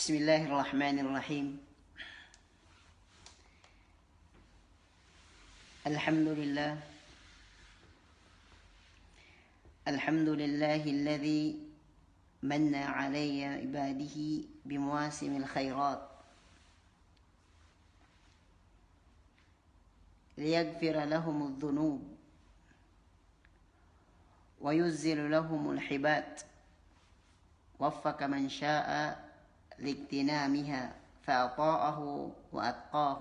Bismillahirrahmanirrahim. Alhamdulillah. Alhamdulillahilladzi manna alayya ibadihi bimuwasimil khairat. Liyaghfira lahumudz dzunub wa yuzzilu lahumul hibat. Waffaka man syaa لاغتنامها فأطاعه وأتقاه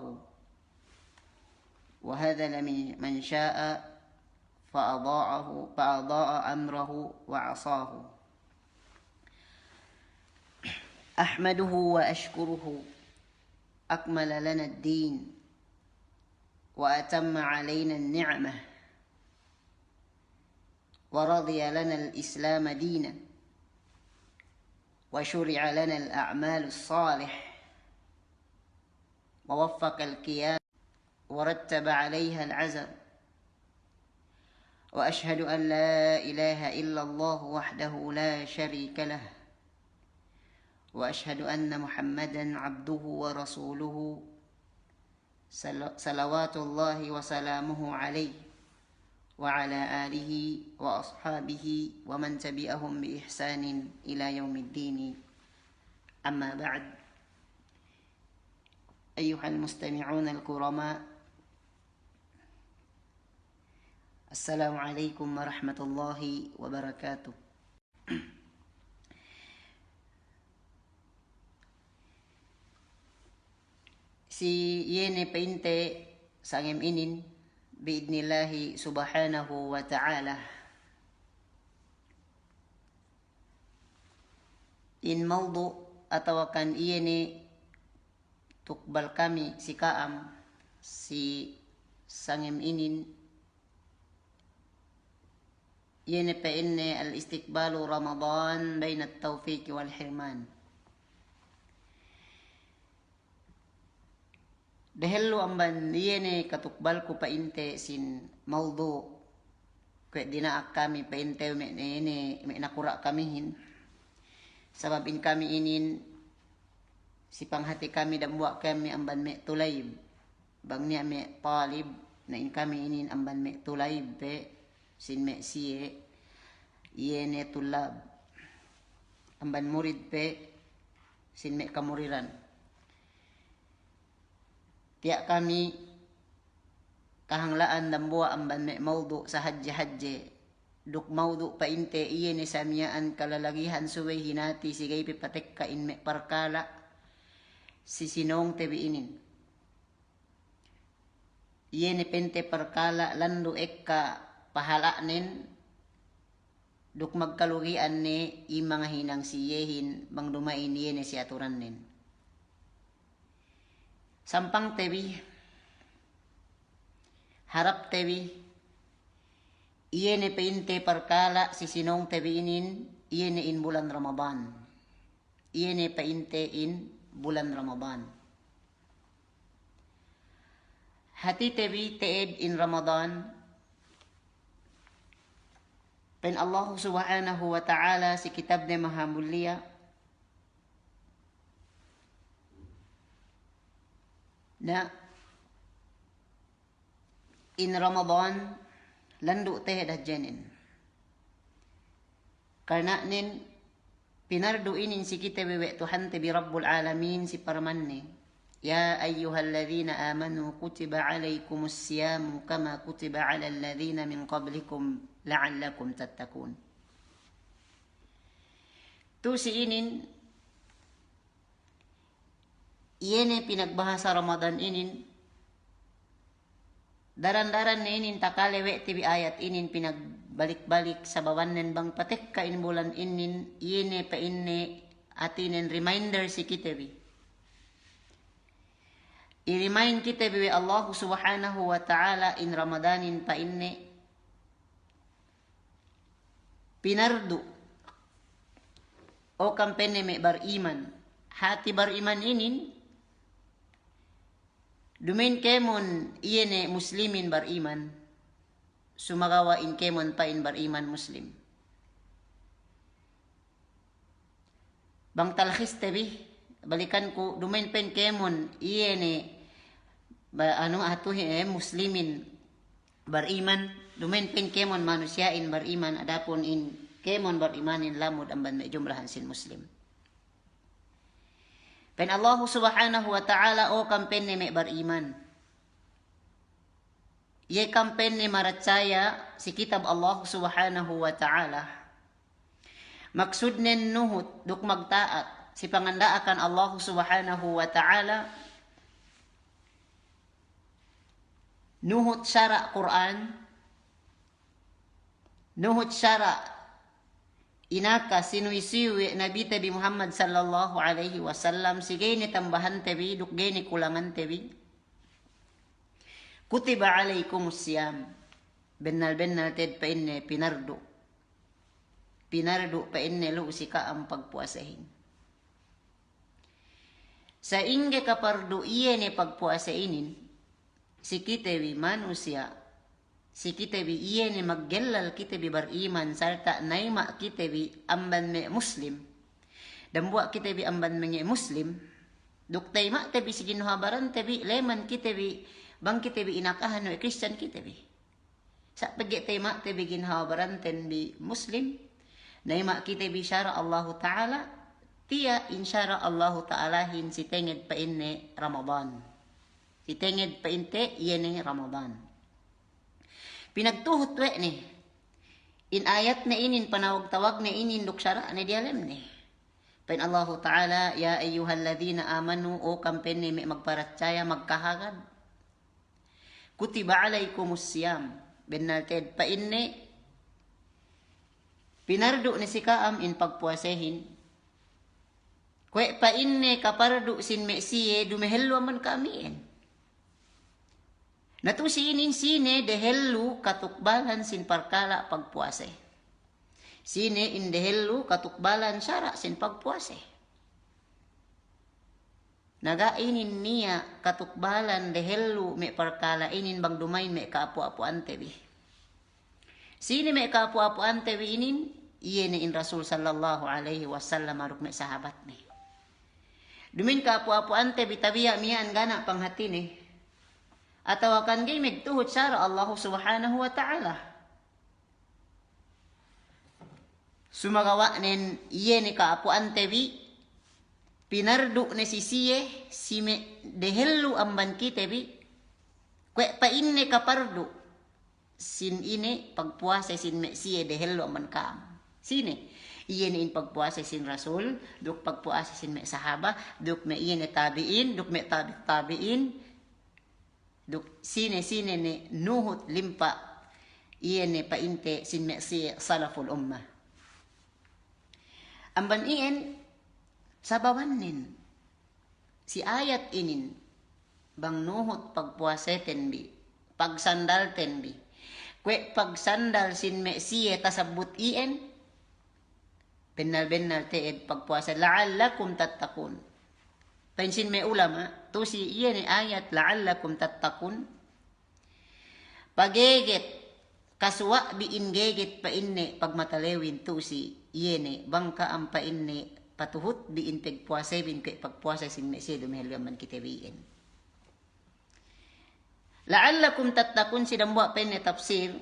وهذل من شاء فأضاع أمره وعصاه أحمده وأشكره أكمل لنا الدين وأتم علينا النعمة ورضي لنا الإسلام دينا وشرع لنا الأعمال الصالح ووفق القيام ورتب عليها العزم وأشهد أن لا إله إلا الله وحده لا شريك له وأشهد أن محمدا عبده ورسوله صلوات الله وسلامه عليه وعلى آله وأصحابه ومن تبعهم بإحسان إلى يوم الدين. أما بعد، أيها المستمعون الكرماء، السلام عليكم ورحمة الله وبركاته. Si yene painte sangem inin biidnillahi subhanahu wa ta'ala in mawdu atawakan iyene tukbal kami si kaam si sangem inin yene pa inne al istiqbalu Ramadan baina at-tawfiq wal hirman. Dahil amban yene katukbal ko painte sin mawdu kaya dinaak kami painte may nakura kamihin sababin kami inin si panghati kami damwa kami amban me tulayb bang niya me talib na in kami inin amban me tulayb pe sin me siye yene tulab amban murid pe sin me kamuriran. Tiyak kami kahanglaan dambuwa amban me mawdu sa hadje duk mawdu painte iye ni samiyaan kalalagihan suway hinati sigay pipatek ka in me parkala si sinong tebiinin iye ni pente parkala landu ekka pahalaanin duk magkalugian ni imang hinang siyehin bang dumain iye ni si aturan nin. Sampang tebi, harap tebi, iye ne peinte parkala si sinong tebiinin, iye ne in bulan Ramadan. Iye ne peinte in bulan Ramadan. Hati tebi teed in Ramadan, pen Allah subhanahu wa ta'ala si kitab ne maha mulia, na in Ramadan landu teh dah janin karena nin pinardu inin si kita bewe Tuhan te bi Rabbul Alamin si parmanne ya ayyuhalladzina amanu kutiba alaikumus siyamu kama kutiba alal ladzina min qablikum la'allakum tattaqun. Tu si inin iyene pinagbahasa Ramadan inin daran-daran na inin takalewe tibi ayat inin pinagbalik-balik sa bawanen bang patek ka in bulan inin iyene pa inne atinen reminder si kitabi i-remind kitabi Allah subhanahu wa ta'ala in Ramadanin pa inne pinardu o kampene me bar iman hati bar iman inin dumain kemon iyene muslimin bariman sumagawa in kemon pa in bariman muslim bang talkhis tabi balikan ko dumain pen kemon iye ni muslimin bariman dumain pen kemon manusiain bariman adapun in kemon barimanin lamod amban may jumlahan sin muslim. Pen Allah subhanahu wa ta'ala o kampen ni may bariman. Ye kampen ni maratsaya si kitab Allah subhanahu wa ta'ala. Maksud nen nuhut duk magtaat si pangandaakan Allah subhanahu wa ta'ala. Nuhut syara Quran. Nuhut syara inaka sinuisiwi Nabi tabi Muhammad sallallahu alaihi wasallam sige ni tambahan tabi duk ni kulangan tabi. Kutiba alaikumus siyam. Benal ted pa inne pinardo. Pinardo pa inne lo usika ang pagpuasahin. Sa inge kapardo iye ni pagpuasainin, si kitewi manusia, si kitewi iye ni maggelal kitewi bariman, sarta naima kitewi amban me muslim. Dambua kitewi amban me muslim, duktay ma tebi si ginuhabaran tebi, leman kitewi, bang kitewi inakahan no Christian kitewi. Sa pagkitay ma tebi ginhabaran ten bi muslim, naima kitewi syara Allah Ta'ala, tiya insyara Allah Ta'ala hin si tenged pa inne Ramadan. Si tenged pa inte iyan Ramadan. Pinagtuhot we ni. In ayat na inin panawag-tawag na inin luksara na dialem ni. Pen Allah Ta'ala, ya ayyuhalladhina amanu o kampen ni may magparatsaya magkahagad. Kutiba alaikumus siyam. Benalted pa inne. Pinardo ni si kaam in pagpuasehin. Kwe pa inne kapardo sin meksiye dumehelo man kamiin. Natusinin sine dehelu katukbalan sin parkala pagpuase. Sine in dehelu katukbalan syara sin pagpuase. Nagainin niya katukbalan dehelu me parkala inin bang dumain me kaapu-apu antebi. Sine me kaapu-apu antebi inin iye ni in Rasul sallallahu alaihi wasallam aruk me sahabat ni. Dumin kaapu-apu antebi tabiya miyan gana panghati ni. Atawakan gay megtuhot syara Allah subhanahu wa ta'ala. Sumagawa nen iye ni kaapuan tebi, pinardo ni si siye, si me dehelu amban ki tebi, kwe pa inne kapardo, sin ine pagpuasa sin me siye dehelu amban kaam. Sine? Iye ni in pagpuasa sin Rasul, duk pagpuasa sin me sahaba, duk me iye ni tabiin, duk me tabiin, duk sine ni nuhut limpa iye ni painte sin meksi salaful ummah. Amban iyan sabawanin si ayat inin bang nuhut pagpuase tenbi pagsandal tenbi kwe pagsandal sin meksi tasabut iyan benal teed pagpuase la'allakum tattakun. Pensin may ulama, to si iyan ni ayat, la'allakum tattakun. Pagegit, kaswa biin gegit pa inne, pagmatalewin to si iyan ni, bangka ang pa inne, patuhut biin pagpuase, bin kay pagpuase sin mesi, dumihal yaman kitewiin. La'allakum tattakun, sinambuha pa inne tafsir,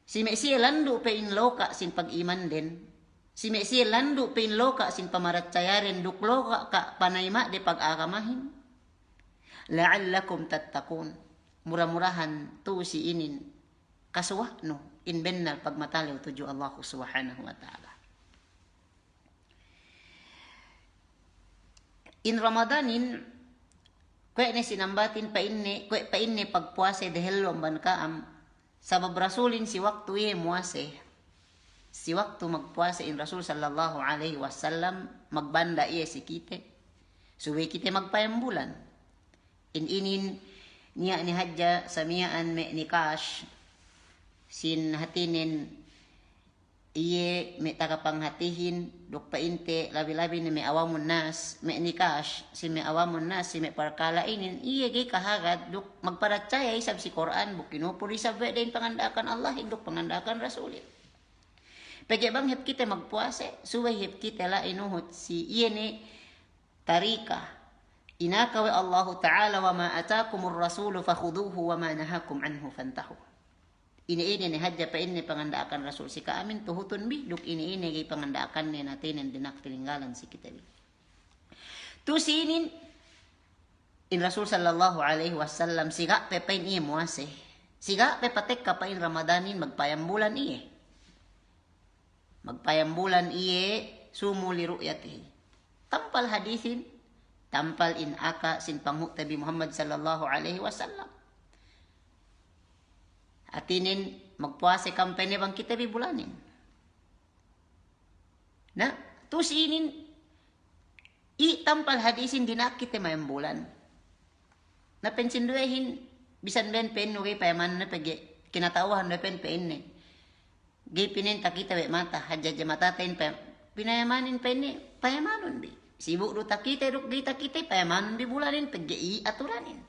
si mesi lando pa in loka sin pag-iman din, si Mesir lando pinloka sin pamaratsayarin dukloka ka panayma di pag-akamahin. La'allakum tattakun. Murah-murahan tu si inin. Kaswa no. Inbennal pagmataliw tuju Allah subhanahu wa ta'ala. In Ramadanin, kwe ni sinambatin pa inne, kwe pa inne pagpuase dahil lomban kaam, sabab rasulin si waktu ye muase. Si waktu magpuasa in Rasul sallallahu alaihi wasallam magbanda iya si kite. Suwe kite magpayambulan. Inin niya ni hadja samiyaan me nikash sin hatinin iye me tagapanghatihin duk painte labi-labi ni me awamun nas me nikash si me awamun nas si me parkala inin iye gay kahagad duk magparatsaya isab si Quran bukinupuri sabwe din pangandakan Allah duk pangandakan Rasulit. Pagkabang hip kita magpuase, suway hip kita la inuhot si iye ni tarika inaka wa Allah Ta'ala wa ma atakumur rasulu fakhuduhu wa ma nahakum anhu fantahu. Ini ni hadya pa ini pangandaakan Rasul si kaamin tuhutun bi duk ini gay pangandaakan ni natin ang dinak tininggalan si kita bi. Tusinin in Rasul sallallahu alaihi wasallam siga pe pain iye muase. Siga pe patek ka pain Ramadanin magpayambulan iye. Magpayambulan iye sumuli ru'yatihi. Tampal hadisin, tampal in aka sin pangutabi Muhammad sallallahu alaihi wasallam. Atinin magpuase kampanye bang kita bibulanin. Na, tusinin tampal hadisin dinakit mayambulan. Na pensinduehin bisan ben pen no payaman na pagi kinatawahan na pen ni. Gipinin takita we mata hadja matatain pa pinayamanin pa ni payamanon bi sibuk do takita duk di takita payamanon bi bulanin pagi aturanin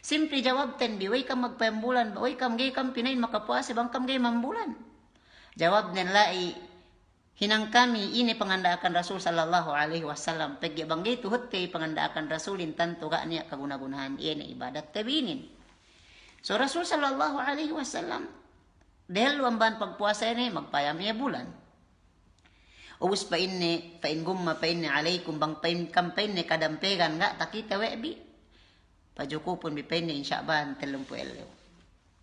simple jawab ten bi way kam magpayambulan way kam gay kam pinain makapuase bang kam gay mambulan jawab nen lai hinang kami ini pangandaakan Rasul sallallahu alaihi wasallam pagi bang gay tuhut kay pangandaakan Rasulin tanto ga niya kaguna-gunahan ini ibadat tabinin so Rasul sallallahu alaihi wasallam dahil luamban pagpuasa ini magpayam iya bulan. Ubus pa inni gumma pa inni alaikum bang pain kampain ni kadampegan nga takita webi. Pajukupon bi pain ni insya'ban 30 elew.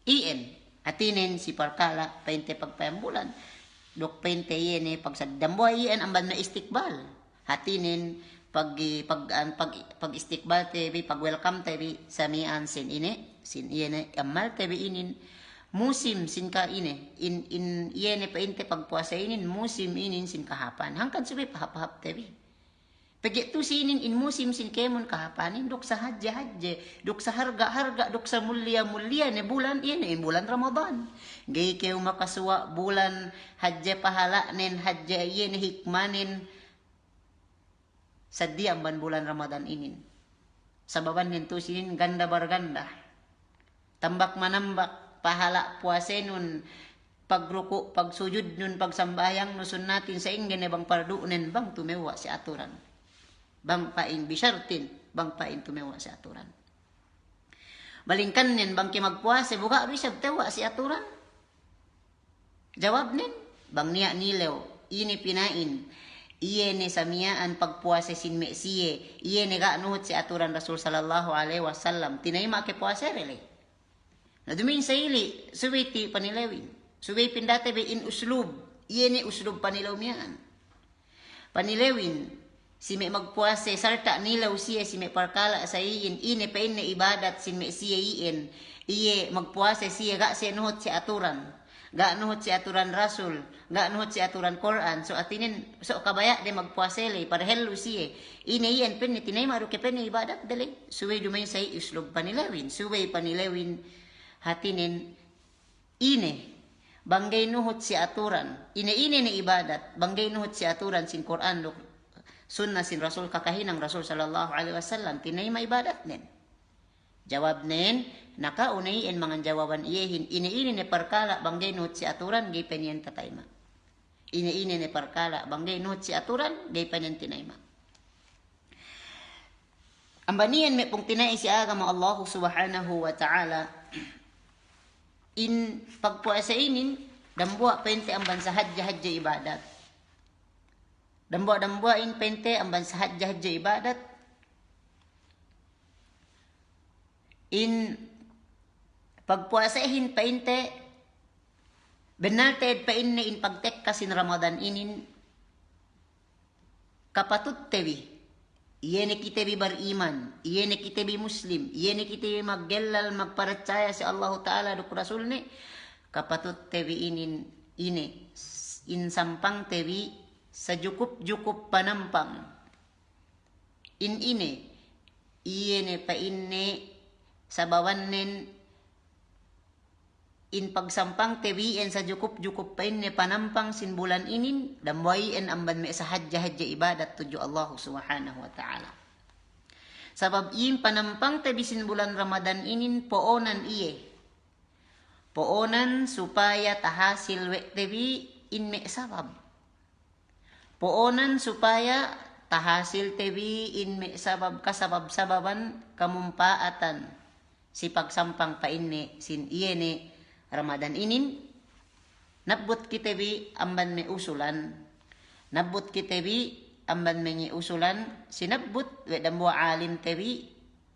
Ien atinin si parkala painte pagpayam bulan. Dok painte iyan pagsadambo ien amban na istikbal. Hatinin pag istikbal tebi pag welcome tebi samian sin iyan amal tebi inin musim sin ka ini in iene pa inte pagpuasa inin musim inin sin kahapan hangkan sabi pahap-hap tebi pagi tu sinin in musim sin kemon kahapanin dok sa hadja dok sa harga dok sa mulia ne bulan iene in bulan Ramadan gay kayo makasuwa bulan hadja pahala nen hadja iene hikmanin sadya ban bulan Ramadan inin sababan nen tu sinin ganda barganda tambak manambak pahala puase nun pagruko pagsujud nun pagsambayang nusun natin sa inggen bang pardunen bang tumewa si aturan bang pain bisyartin bang pain tumewa si aturan balingkan nen bang ki magpuase buka bisab tewa si aturan jawab nen bang niya nilew ini pinain iye ne samiaan pagpuase sin meksiye iye ne ga nuhut si aturan Rasul sallallahu alaihi wasallam tinayma ke puase rele na dumin sa ili, suwiti panilawin. Suwi pindate be in uslub. Iyan uslub panilaw miyaan. Panilawin, si may magpuase, sarta nilaw siya, si may parkala sa iyin, ine pa ine ibadat, si may siya iyin, iye magpuase siya, ga siya nuhot si aturan. Ga nuhot si aturan Rasul, ga nuhot si aturan Quran. So atinin, so kabaya de magpuase le, parehelo siya. Ine iyan, pini, tinay maru ke pini ibadat, dali. Suwi dumayin sa uslub panilawin. Suwi panilawin, hatinin ine banggay nuhot si aturan ine ni ibadat banggay nuhot si aturan sin Quran sunnah sin Rasul kakahinang Rasul sallallahu alaihi wasallam tinay maibadat nen jawab nen nakaunayin mga jawaban iyehin ine ni parkala banggay nuhot si aturan gay penyen tatayma ine ni parkala banggay nuhot si aturan gay penyen tinayma ambanian may pong tinay si agama Allah subhanahu wa ta'ala in pagpuasa inin dambua pente amban sa hadja ibadat dambua in pente amban sa hadja ibadat in pagpuasahin painte benalted pa inne in pagtek kasin Ramadan inin kapatut tewi iyene kita bi beriman, iyene kita bi muslim, iyene kita bi maggelal magpercaya si Allah Ta'ala duk Rasul ni kapatut tewi inin in sampang tewi sa jukup panampang in iyene pa inne sa bawannen in pagsampang tewiin sa jukup pa inne panampang sin bulan inin damwayin amban me sa hadja ibadat tuju Allah subhanahu wa ta'ala sabab in panampang tebi sin bulan Ramadan inin poonan poonan supaya tahasil we tebi in me sabab poonan supaya tahasil tebi in me sabab kasabab-sababan kamumpaatan si pagsampang pa inni sin iyene Ramadan inin nabut kitebi amban me usulan nabut kitebi amban me usulan sinabut we dambua alim tebi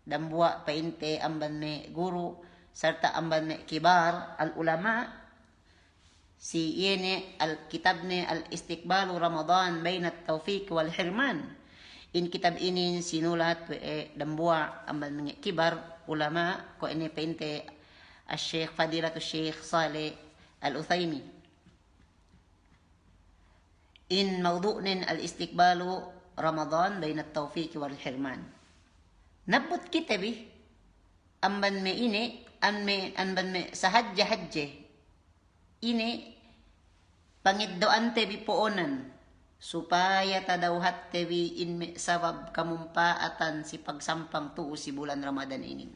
dambua painte amban me guru serta amban me kibar al ulama si iyene al kitabne al istiqbalu Ramadan baina at-tawfiq wal hirman in kitab ini sinulat dambua amban me kibar ulama ko ini painte al-Syekh Fadilatul Syekh Saleh Al-Utsaimin in mawdu'nin al-istiqbalu Ramadan baina at-tawfiq wal hirman nabut kitabi amban me ini amban me sahajja hajje ini pangiddoan tebi poonan supaya tadawhat tebi in me sabab kamumpaatan si pagsampang tuo si bulan Ramadan ini.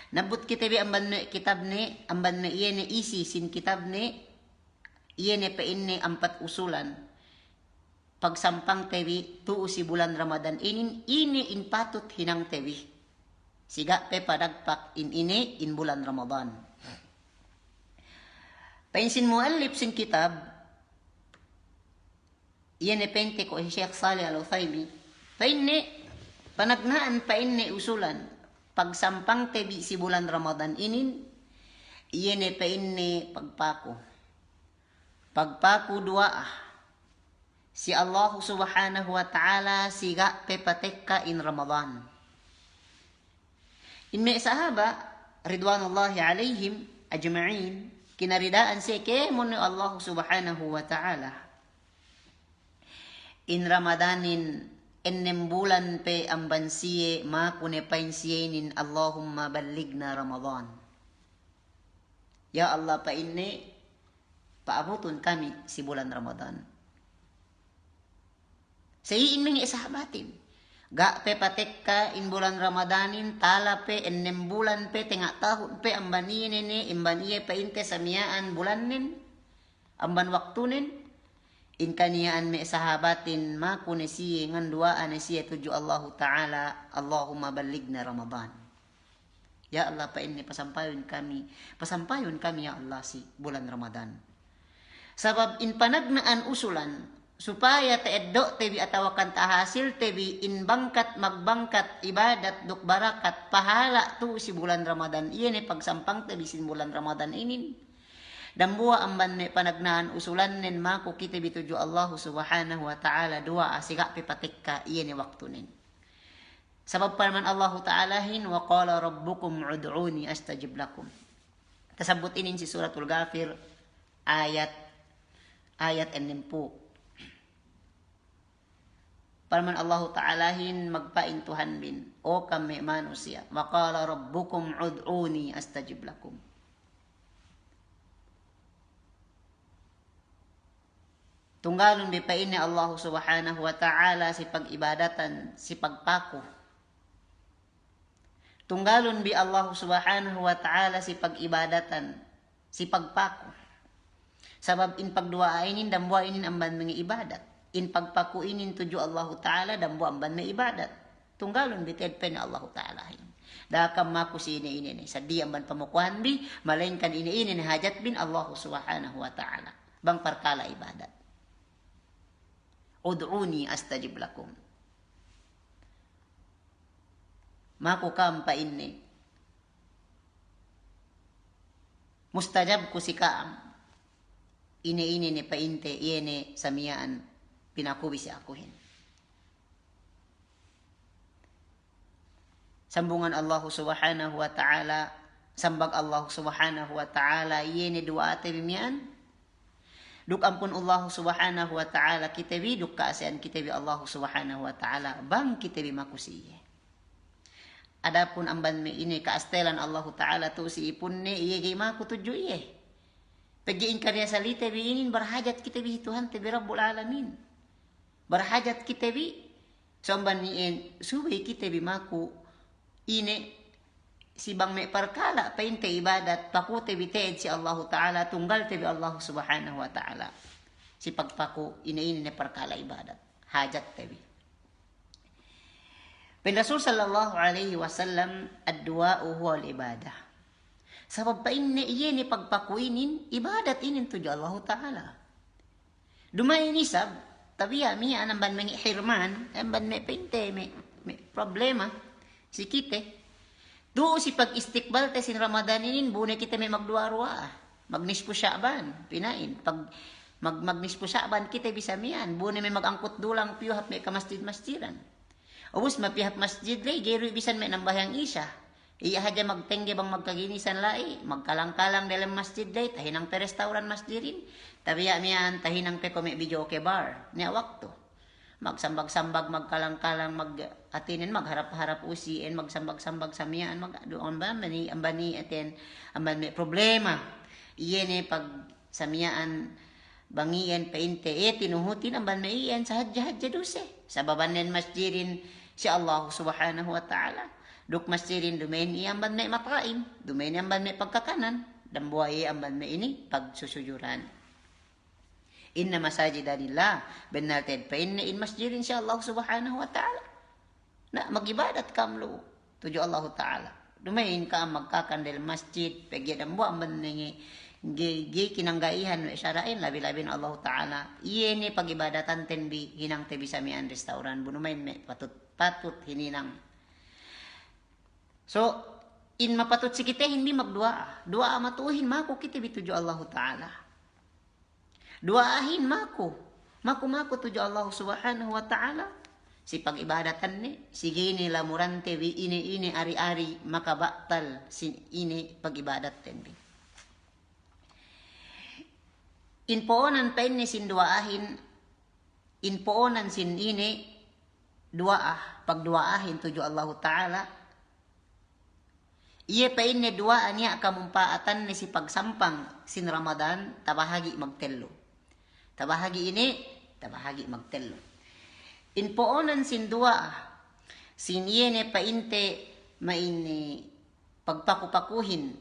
Nabut kitabi amban me kitab ne amban me iyene isi sin kitab ne iyene pa inni ampat usulan pagsampang tebi tuo si bulan Ramadan ini in patut hinang tebi siga pe padagpak ini in bulan Ramadan. Painsin muallif sin kitab iyene pente ko Syekh Saleh Al-Utsaimin painne panagnaan painne usulan pagsampang tebi si bulan Ramadan inin iyene painne pagpako dua si Allah subhanahu wa ta'ala siga pe patekka in Ramadan in me sahaba ridwanullahi alaihim ajma'in kinaridaan siya kay muna Allah subhanahu wa ta'ala. In Ramadanin, ennem bulan pe ang bansiye, makune painsiyenin, Allahumma baligna Ramadan. Ya Allah pa inni, paabuton kami si bulan Ramadan. Sa iin mga isahabatin, ga pe patek ka in bulan Ramadanin, tala pe ennem bulan pe tengah tahun pe amban iye nene, imban iye pa inte samiyaan bulanin, amban waktunin, in kaniyaan me sahabatin makune siye nganduaan siye tuju Allah Ta'ala, Allahumma baligna Ramadan. Ya Allah pa inni pasampayon kami ya Allah si bulan Ramadan. Sabab in panagnaan usulan, supaya teeddo tebi atawakan tahasil tebi in bangkat magbangkat ibadat duk barakat pahala tu si bulan Ramadan iyene pagsampang tebi sin bulan Ramadan inin dan buwa amban me panagnaan usulan nen mako kita bituju Allah subhanahu wa ta'ala dua asiga pipatikka iyene waktunin sabab parman Allah ta'ala hin wa qala rabbukum ud'uni astajib lakum tasabut inin si suratul Ghafir ayat 60 Parman Allah Ta'ala hin magpain Tuhan bin o kami manusia maqala rabbukum ud'uni astajib lakum tunggalon bipain ni Allah subhanahu wa ta'ala si pag-ibadatan si pagpako tunggalon bi Allah subhanahu wa ta'ala si pag-ibadatan si pagpako sabab in pagduainin dan buainin amban mga ibadat in pagpakuinin tuju Allah Ta'ala dan buang ban may ibadat. Tunggalon bited pen Allah Ta'ala. Dakam maku si ini sa diam ban pamukuhan bi, malainkan ini hajat bin Allah Subhanahu wa Ta'ala. Bang perkala ibadat. Ud'uni astajib lakum. Maku kam pa ini. Mustajab ku si kaam. Ini ni painte iene samiyaan pinakubi si akuhin. Sambungan Allah subhanahu wa ta'ala, sambag Allah subhanahu wa ta'ala, yene dua ate bimian. Duk ampun Allah subhanahu wa ta'ala, kitabi, duk kaasian kitabi Allah subhanahu wa ta'ala, bang kitabi makusiye. Adapun amban me ini kaastelan Allah ta'ala tu si ipun ne, iye gima kutuju iye. Pagiin karya salita biinin berhajat kitabi Tuhan tabi Rabbul Alamin. Berhajat kita bi somban niin subay kita bi maku ine si bang me perkala painte ibadat pakute bi teed si Allah Ta'ala tunggal te bi Allah Subhanahu wa Ta'ala si pagpaku ine ne perkala ibadat hajat te bi Pen Rasul sallallahu alaihi wasallam ad-du'a huwa al-ibadah. Sabab pa inni iye ni pagpakuinin ibadat inin tuju Allah Ta'ala. Dumay ni sab tabiya mi anang ban mangi hirman, ban may pinte may problema sikite. Do si pag-istikbal te sin Ramadan inin bunay kita may magduwa-ruwa. Magnispo Sya'ban, pinain. Pag magnispo Sya'ban kita bisa mian, bunay may magangkot dulang piyuhap may kamasjid-masjidan. Ubus mapihap masjid lay, gero bisan may nambayang isya. Iya haja magtengge bang magkaginisan lai, magkalang-kalang dalam masjid lay, tahinang pe restaurant masjidin. Tabiya mian tahinang pe kome video ke bar, niya waktu. Magsambag-sambag, magkalang-kalang, mag-atinin, magharap-harap usiin, magsambag-sambag sa miyaan, doon ba, ambani atin, ambani problema. Iyan pag sa miyaan, bangiyan, painte, tinuhutin, amban may iyan sa hadya-hadya duse. Sa babanin masjidin, si Allah subhanahu wa ta'ala. Duk masjidin, dumain iyan, amban may mataim, dumain amban may pagkakanan, dambuhay amban may ini, pagsusujuran. Inna masajida lillah benalted pa inna in masjidin siya Allah subhanahu wa ta'ala na magibadat kamlo tuju Allah ta'ala dumain ka magkakandel masjid pagyadam buang benengi gi kinanggaihan wa syarain labi-labin Allah ta'ala iye ni pagibadatan tenbi hinang te bisa mian restauran bunumain me patut hininang so in mapatut sikite hindi magdua dua matuhin mako kiti bituju Allah ta'ala duahin mako tuju Allah subhanahu wa ta'ala si pag-ibadatan ni sige ni lamurante wi ini ari-ari makabaktal sin ini pag-ibadatan bi inpoonan pa ini sin duahin inpoonan sin ini duaah pagduaahin tuju Allah ta'ala iya pa ini duaan niya kamumpaatan ni si pagsampang sin Ramadan tabahagi magtello tabahagi ini, tabahagi magtelo. Inpoonan sin dua, sin yene painte maini pagpakupakuhin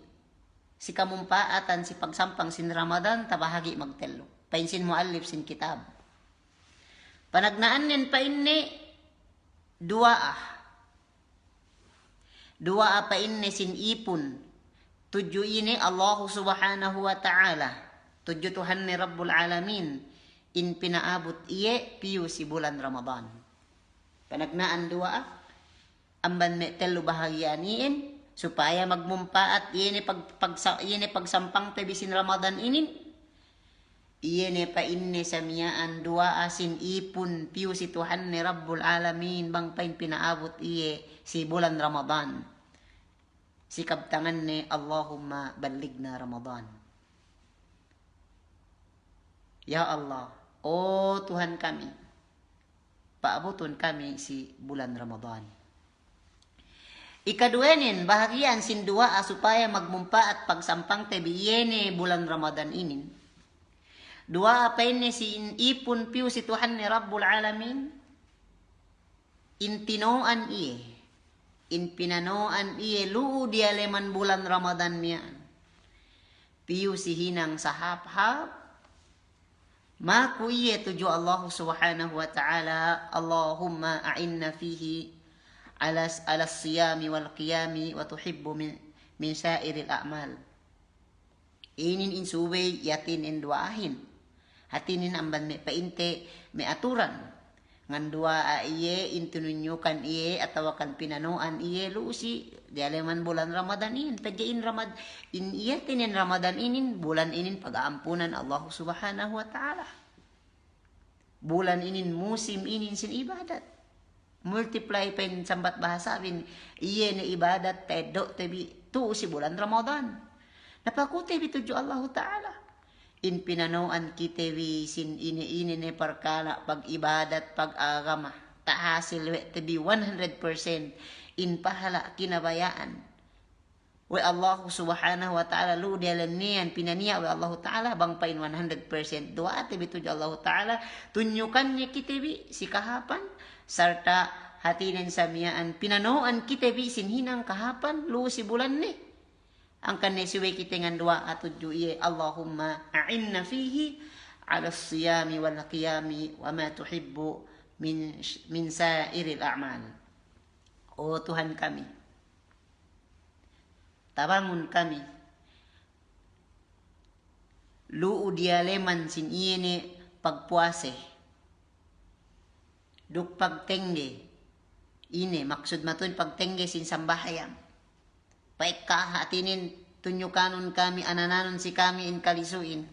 si kamumpaatan si pagsampang sin Ramadan tabahagi magtelo. Painsin muallif sin kitab. Panagnaan nin painne dua pa inne sin ipon. Tuju ini Allah subhanahu wa ta'ala. Tuju Tuhan ni Rabbul Alamin in pinaabot iye piyo si bulan Ramadan. Panagnaan dua amban me telo bahagyaniin supaya magmumpaat iye ni pagsampang tabi sin Ramadan inin iye ni pa inne sa miyaan dua asin ipon piyo si Tuhan ni Rabbul Alamin bang pain pinaabot iye si bulan Ramadan. Si kabtangan ni Allahumma baligna Ramadan. Ya Allah, oh Tuhan kami, paabuton kami si bulan Ramadan. Ikaduenin, bahagian sin dua supaya magmumpa at pagsampang tebiyene bulan Ramadan inin. Dua apa ini si ipon piu si Tuhan ni Rabbul Alamin. Intinoan iye, pinanoan iye luu di aleman bulan Ramadan miyan. Piu si hinang sahap-hap. Maku iye tuju Allah subhanahu wa ta'ala Allahumma a'inna fihi ala siyami wal qiyami wa tuhibbu min sairil a'mal. Inin insubay yatin induahin. Hatinin amban me painte me aturan. Ngan dua iye intununyukan iye atawakan pinanoan iye lusi di aleman bulan Ramadan inin pagyain in iya tinin Ramadan inin bulan inin pag-aampunan Allah subhanahu wa ta'ala. Bulan inin musim inin sin ibadat. Multiply pa in sambat bahasa bin iye na ibadat tedo tebi tu si bulan Ramadan. Napakuti bituju Allah ta'ala. In pinanoan kitewi sin ini ne perkala pag-ibadat pag-agama tahasil we tebi 100% in pahala kinabayaan. We Allah subhanahu wa ta'ala lu dalam niyan pinaniya we Allah ta'ala bang pain 100% doa tebi tuju Allah ta'ala tunjukan niya kitewi si kahapan sarta hatinin sa miyaan pinanoan kitewi sin hinang kahapan lu si bulan ni. Ang kanesiwe kitingan dua atudju iye Allahumma a'inna fihi ala siyami wal qiyami wa ma tuhibbu min sairil a'mal. O Tuhan kami, tabangun kami, luu dialeman sin iyene pagpuase, duk pagtengge, ine maksud matun pagtengge sin sambahayang, paikka hatinin tunyukanon kami anananon si kami in kalisuin,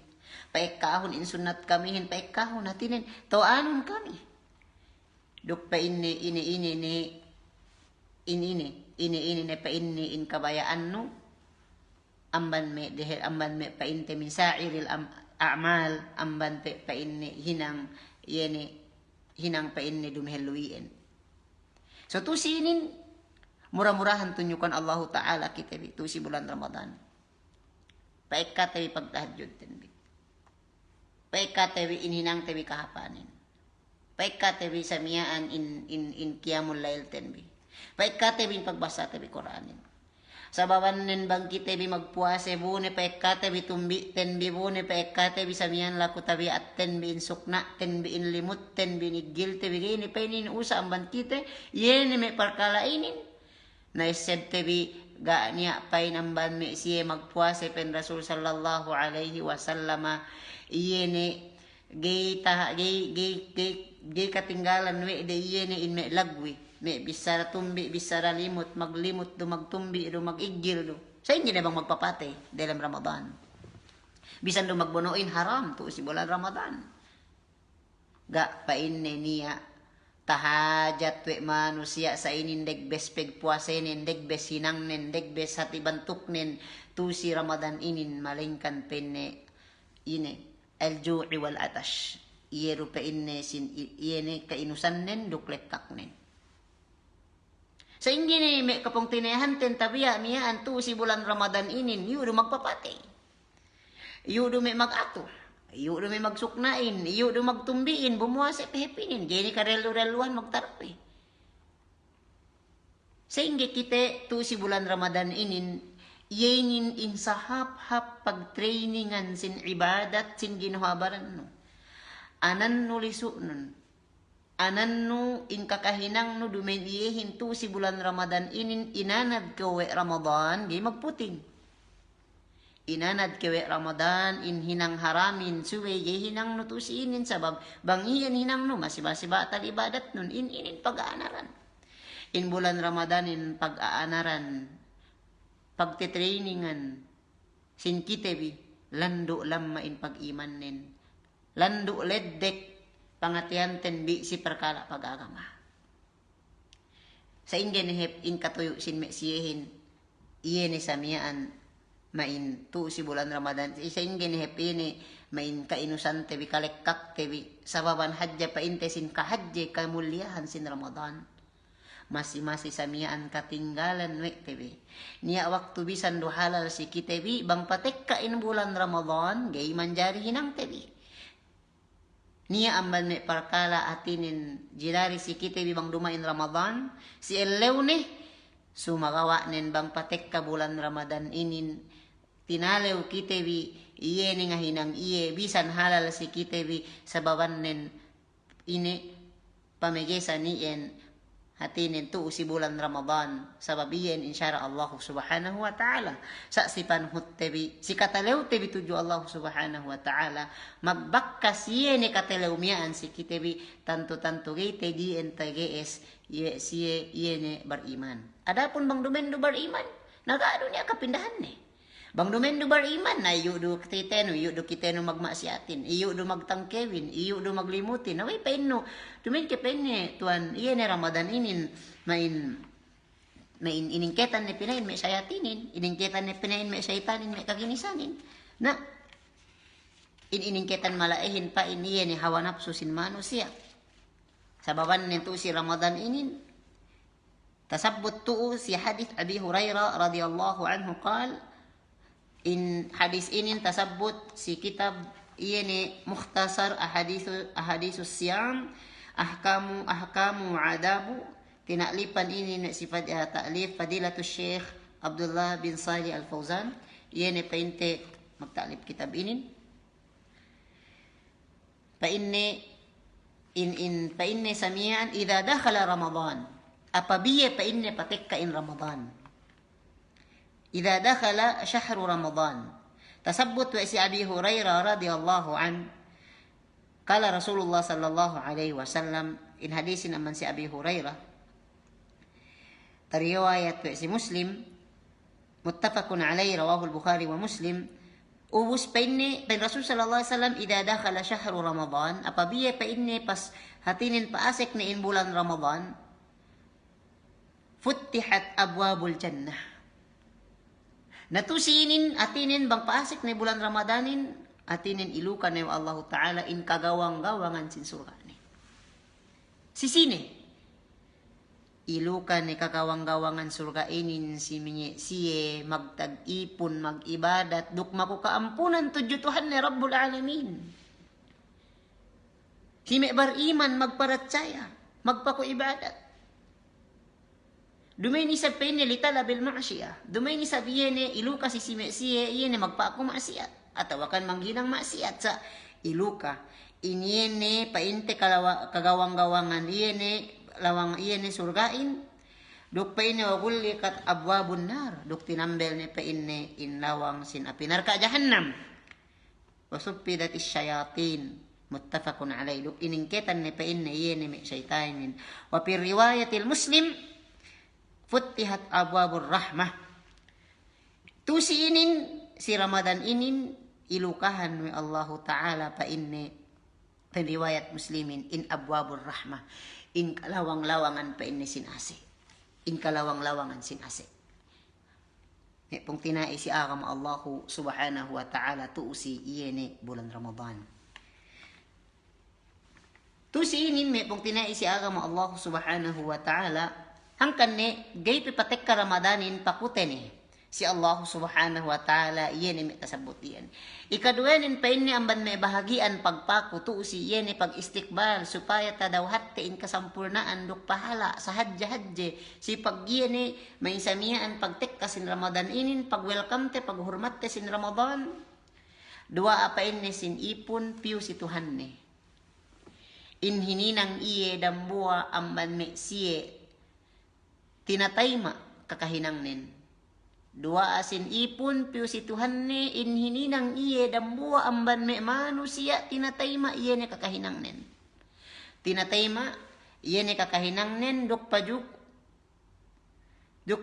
paikkahon in sunat kami hin paikkahon hatinin toanon kami, duk pa ini ne pa inni in kabayaan no, amban me pa inte min sa'iril a'mal, amban pa inni hinang pa inni dumheluin. So tusinin murah-murahan tunyukan Allah Ta'ala kita tusi bulan Ramadan. Paikka tawi pagtahajud tenbi. Paikka tawi inhinang tawi kahapanin. Paikka tawi samiyaan in qiyamul lail tenbi. Paikka tawi pagbasa tawi Quranin. Sababan nen bang kita bi magpuase bune paikka tawi tumbi tenbi bune paikka tawi samiyan laku tawi atten bi insukna tenbi in limut tenbi nigil tawi gini painin usa amban kita yene me parkalainin na ised tawi ga niya pain amban me siye magpuase pen Rasul sallallahu alaihi wasallama yene gay katinggalan we de yene in me lagwi me bisara tumbi bisara limot maglimot do magtumbi do magigil do sa inyo na bang magpapate dalam Ramadan bisan do magbunuin haram to si bulan Ramadan ga painne niya tahajat we manusia sa inindeg bespeg puasenin deg besinang nen deg besati bantuknen tu si Ramadan inin malingkan penne ine al-ju'i wal atash iyero pa inne sin iyene kainusan nen duklekak nen. Sa ingini may kapong tinayahan ten tabiya niya antu si bulan Ramadan inin yudo magpapate. Yudo may magato. Yudo may magsuknain, yudo magtumbiin, bumuwase pehepinin, gini karelu-reluan magtarapi. Sa ingi kite tu si bulan Ramadan inin yenin in sahap-hap pagtrainingan sin ibadat sin ginawabaran no. Anan nulisu nun. Anan no in kakahinang no dumen iyehin tu si bulan Ramadan inin inanad kawe Ramadan di magputing. Inanad kawe Ramadan in hinang haramin suwe hinang no tu si inin sabab bang iyan hinang no masibasi batal ibadat nun inin pag-aanaran. In bulan Ramadan in pag-aanaran pagtitrainingan sin kitebi lando lamma in pag-iman nin. Lando leddek pangatian tenbi si perkala pag-agama. Sa ingen hep in katuyo sin meksiyehin iye ni samiyaan main tu si bulan Ramadan. Sa ingen hep ini main kainusan tebi kalekkak tebi sababan hadja pa inte sin kahadje kamulyahan sin Ramadan. Masi samiyaan katinggalan we tebi. Niya waktu bisan do halal si kitebi bang patek ka in bulan Ramadan gay manjari hinang tebi. Niya amban me parkala atinin jirari si kita bang dumain Ramadan si elew ni sumagawa nen bang patek ka bulan Ramadan inin tinalew kita bi iye ni nga hinang iye bisan halal si kita bi sababan nen ini pamegesa niyen hatinin tu si bulan Ramadan sababiyen insyara Allah subhanahu wa ta'ala sa si panhut tebi si katalew tebi tuju Allah subhanahu wa ta'ala magbakkas yene katalew miyaan si kitebi tanto gite di entagees siye yene bariman adapun bang dumendo bariman nagaado niya kapindahan ne bang dumendo bariman na yudo kiteno magmaksiatin yudo magtangkewin yudo maglimutin away painno dumen ke penne tuan yene Ramadan inin main iningketan ne pinain me sayatinin iningketan ne pinain me saytanin me kaginisanin na iningketan malaihin pa iniye ni hawa nafsu sin manusia sababan nito si Ramadan inin tasabbut tu si hadis Abi Hurairah radhiyallahu anhu qala in hadis inin tasabbut si kitab ini mukhtasar ahadisus siyam ahkamu adabu tinaklipan ini sifat ta'lif fadilatul Syekh Abdullah bin Salih Al-Fauzan ini painte magtaklif kitab inin painne samian idza dakhala Ramadan Apabiye pa inne patekka in Ramadan. Idza dakhala syahru Ramadan. Tasabbut wa si Abi Hurairah radhiyallahu an. Qala Rasulullah sallallahu alaihi wasallam in hadisin aman si Abi Hurairah. Riwayat wa si Muslim muttafaqun alaihi rawahu al-Bukhari wa Muslim. Ubus pa inne pa Rasul sallallahu alaihi wasallam idza dakhala syahru Ramadan. Apabiye pa inne pas hatinin paasik ni in bulan Ramadan. Futtihat abwabul jannah. Natusinin atinin bang paasik ni bulan Ramadanin atinin ilukan ni Allah Ta'ala in kagawang-gawangan sin surga ni. Sisine ilukan ni kagawang-gawangan surga inin siye magtag-ipon mag-ibadat dukma ko kaampunan tudyo Tuhan ni Rabbul Alamin. Hime bar iman magparatsaya magpako ibadat. Dumay ni sa pene litala bil ma'siyah. Dumay ni sa biyene iluka si siye iyene magpaako maksiat. Atawakan mangginang maksiat sa iluka. Inyene painte kagawang-gawangan iyene lawang iyene surgain. Duk paine wagulli kat abwabun nar. Duk tinambel ni paine inlawang sin apinar ka jahannam. Wasuppidat isyayatin. Muttafaqun alayhi. Duk iningketan ni paine iyene mi syaitanin. Wa fi riwayatil Muslim futtihat abwabur rahmah. Tusiinin si Ramadan inin ilukahan ni Allah Ta'ala pa inni riwayat Muslimin in abwabur rahmah. In kalawang-lawangan pa inni sinase. In kalawang-lawangan sinase. Pong tinai si agam Allah Subhanahu wa Ta'ala tuusi iyene bulan Ramadan. Tusiinin me pong tinai si agam Allah Subhanahu wa Ta'ala hangkan ne gaypi patek ka Ramadanin pakuten si Allah Subhanahu wa Ta'ala iyene mi tasabut iyan. Ikaduenin pa inni amban may bahagian pagpaku tuusi iyene pag istikbal supaya tadaw hattein kasampurnaan duk pahala sa hadje si pag iyene may samiyaan pagtek ka sin Ramadan inin pag welcome te pag hurmat te sin Ramadan. Dua apa inni sin ipon piu si Tuhan ne. Inhininang iye dambua amban me siye tinatayma kakahinang nen. Dua asin ipon piu si Tuhan ne inhininang iye dambua amban me manusia tinatayma iye ne kakahinang nen. Tinatayma iye ne kakahinang nen duk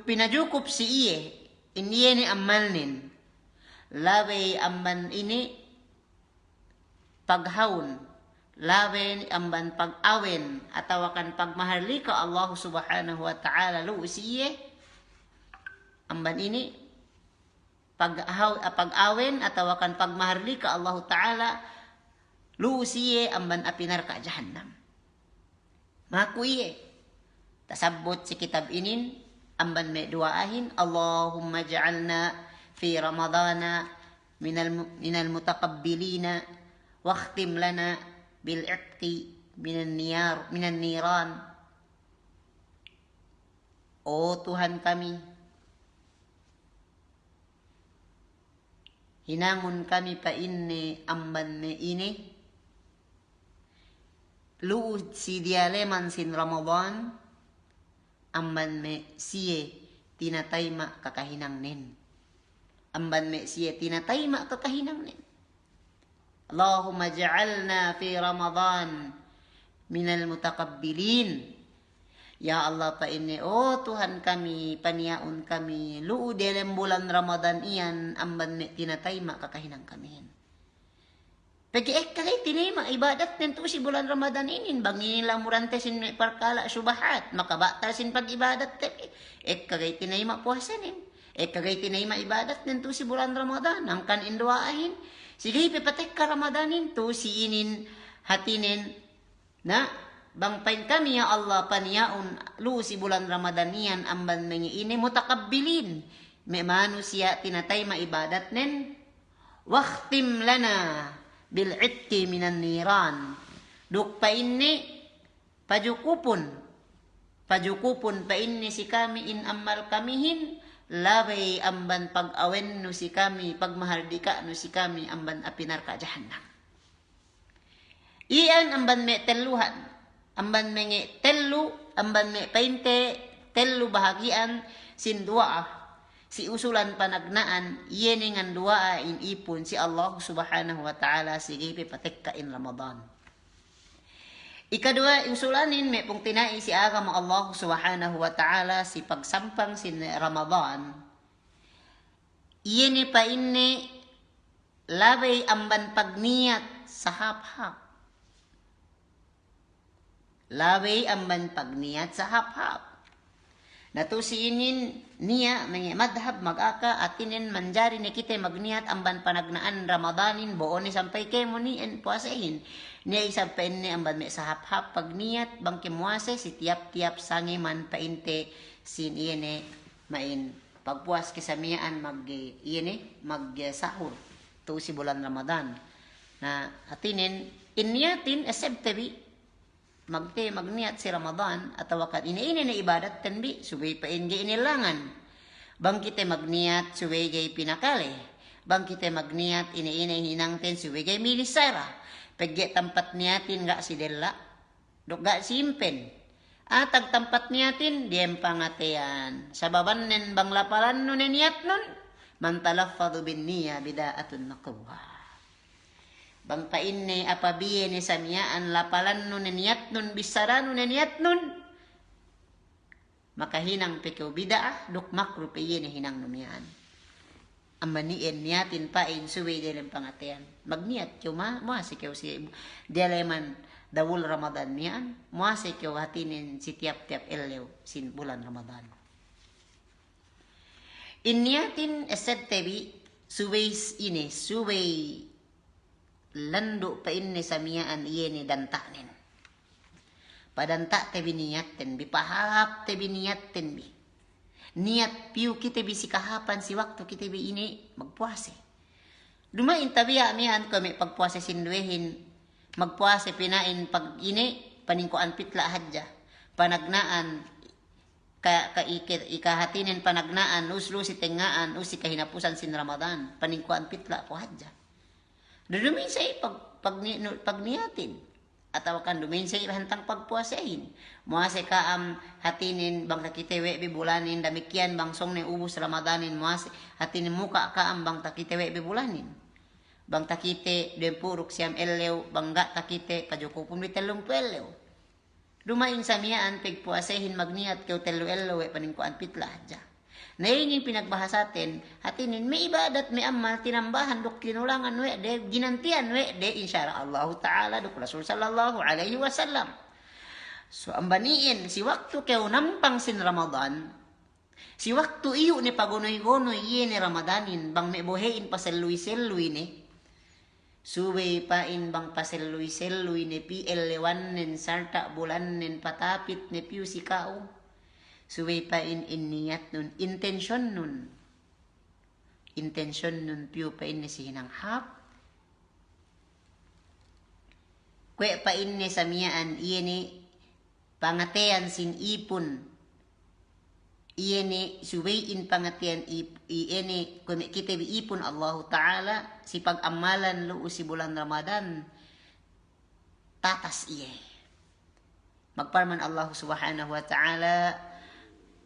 pinajukup si iye in iye ne amal nen. Laway amban ini paghaun lawen amban pag-awen atawakan pagmaharlika Allah Subhanahu wa Ta'ala luusiye amban ini pag-awen atawakan pagmaharlika Allah Ta'ala luusiye amban apinar ka jahannam. Makuiye tasabot si kitab inin amban me duaahin Allahumma ja'alna fi Ramadana minal mutaqabbilina wakhtim lana bil'itqi minan niran. O Tuhan kami, hinangon kami pa inni amban me ini luud si dialeman sin Ramadan amban me siye tinatayma kakahinang nen. Amban me siye tinatayma kakahinang nen. Allahumma ja'alna fi Ramadan minal mutaqabbilin. Ya Allah pa ini, oh Tuhan kami, paniyaon kami, luud dalam bulan Ramadan iyan, amban me tinatayma kakahinang kami. Pagi kay tinayma, ibadat nito si bulan Ramadan inin, bangin lang murante sin me parkala subahat, makabatal sin pag-ibadat tepi, kagay tinayma puhasanin, kagay tinayma ibadat nito si bulan Ramadan, ang kan induaahin, sige, pipatek ka Ramadanin to, siinin, hatinin, na, bangpain kami ya Allah, paniyaon, si bulan Ramadan niyan, amban mengi ini, mutakabbilin, may manusia, tinatay maibadat nen, wakhtim lana, bil'itki minan niran, duk pa inni, pajukupon pa inni si kami in amal kamihin, laway amban pag-awen no si kami, pagmahardika no si kami, amban apinar ka jahannam. Iyan amban me teluhan, amban mengi telu, amban me painte, telu bahagian sin dua si usulan panagnaan yene ngan dua in ipon si Allah subhanahu wa ta'ala sige patekka in Ramadan. Ikadua usulanin me pong tinai si agama Allah subhanahu wa ta'ala si pagsampang sin Ramadan yene pa inne labay amban pagniyat sa hap-hap. Labay amban pagniyat sa hap-hap. Natusiinin niya mga madhab mag-aka atinin manjari ni kita magniyat amban panagnaan Ramadanin buo ni sampay kemo ni en puasehin. Niya isampain ni amban may sahap-hap pagniyat bang kimuase si tiap-tiap sangi man painte sin iyene main pagpuas kisamiaan mag iyene mag sahur to si bulan Ramadan. Na atinin inniyatin asabtabi magniyat si Ramadan atau wakat ini na ibadat tanbi subay pa ingi inilangan bang kita magniyat subay gay pinakali bang kita magniyat ini hinangten subay gay milisara pagge tempat niyatin gak si dela dok gak simpen atag tempat niyatin diem pangatean sababan nen bang lapalan nun niyat nun man talaffadu bin niya bidaatun naqwa bang pain ni apabiye ni samiyaan lapalan nun niyat nun bisara nun niyat nun makahinang pikaw bidaah duk makro piye ni hinang numiyaan amaniin niyatin pain suwe dilem pangatian magniyat cuma muasi kaw si dialeman dawul Ramadan niyan muasi kaw hatinin si tiap-tiap elew sin bulan Ramadan inniyatin esed tebi suwe ini suwe lando pa inni samiyaan iyeni dantanin. Padanta te biniyatten bi pahap te biniyatten bi. Niat piu kita bi sikahapan si waktu kita bi ini magpuase. Dumain tabiya mihan kami pagpuase sinduehin magpuase pinain pag ini paningkuan pitla hadja. Panagnaan ikahatinin panagnaan uslo si tengaan usi kahinapusan sin Ramadan paningkuan pitla po hadja. Dudumin sa pagniyatin. Atau kan dumin sa hantang pagpuasahin. Muase ka hatinin bang takitewe bibulanin. Damikian bang song ni ubus Ramadanin. Muase hatinin muka ka bang takitewe bibulanin. Bang takite dempuruk siyam elew. Bangga takite pajukupun bitelong elew. Dumain sa miyaan pagpuasahin magniyat kau telu elew paningkuan pitla aja. Na yun yung pinagbahasatin, hatinin, may ibadat, may amal, tinambahan, duk tinulangan, we, de, ginantian, we, de, insyaallah ta'ala, duk Rasul sallallahu alaihi wasallam. So, ang baniin, si waktu kayo nampang sin Ramadan, si waktu iyo ni pagunoy-gunoy, iye ni Ramadanin, bang may buhayin paseluy-seluy ni, suway pain bang paseluy-seluy ni, pi elewan nin, sarta bulan nin, patapit ni, piu si kao, suway pa niyat nun, intention nun piyo pa ni si hinang hap. Kwe pa ni sa miyaan, iye ni pangatean sin ipon. Iye ni suway pangatean, iye ni kita ipon Allah Ta'ala, si pag-amalan lo si bulan Ramadan, tatas iye. Magparman Allah Subhanahu wa Ta'ala,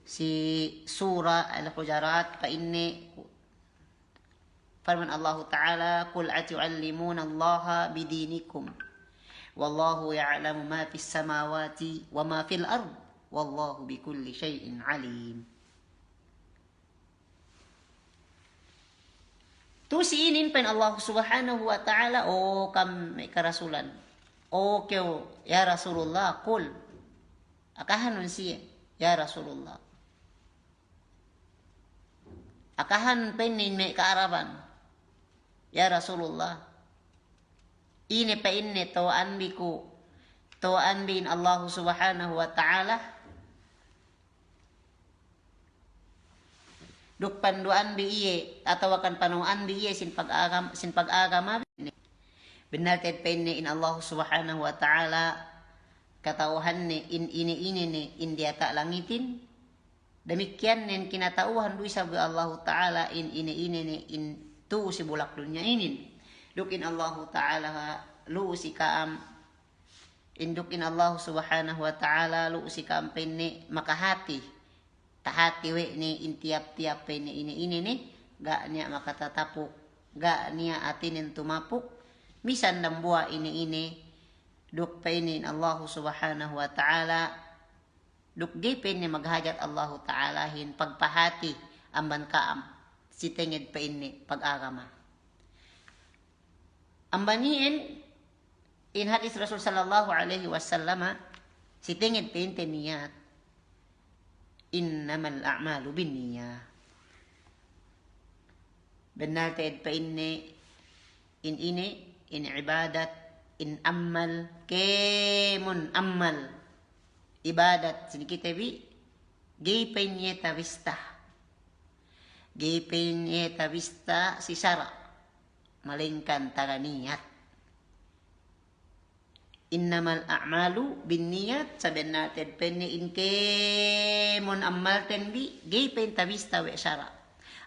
si surah Al-Hujarat pa inni firman Allah Ta'ala qul atu'allimuna Allah bidinikum wallahu ya'lamu ma fis samawati wa ma fil ard wallahu bikulli syai'in alim. Tusiinin pen Allah Subhanahu wa Ta'ala o kam may karasulan o kyo ya Rasulullah qul akahanon siya ya Rasulullah akahan penin me kaaraban ya Rasulullah ini pa inne to anbiku to anbin Allah Subhanahu wa Ta'ala duk panduan bi iye atau akan panuan bi iye sin pag-agama benar ted penne in Allah Subhanahu wa Ta'ala katauhan ni ini ni india tak langitin. Demikian nen kinatauhan duy sabi Allah Ta'ala ini in tu si bulak dunya inin. Dukin Allah Ta'ala lu si kaam Indukin Allah subhanahu wa ta'ala lu si kampen ni makahati. Tahati we ni intiap-tiap ni ini ni ga niya makatatapuk. Ga niya atinin tumapuk. Misan dambua ini duk painin Allah subhanahu wa ta'ala. Duk gipin ni maghajat Allah ta'ala hin pagpahati amban kaam. Si tenged pa ini pag-agama. Ambaniin in hadis Rasul sallallahu alaihi wasallam si tenged pa inte niyat. Innamal a'malu binniyah. Benar taed pa ini in ibadat in amal kemun amal ibadat sinikita bi gaypen niya vista gaypen niya vista si sara malingkan taganiyat. Innamal a'malu binniyat saben natin penni in kemun amal ten bi gaypen vista we sara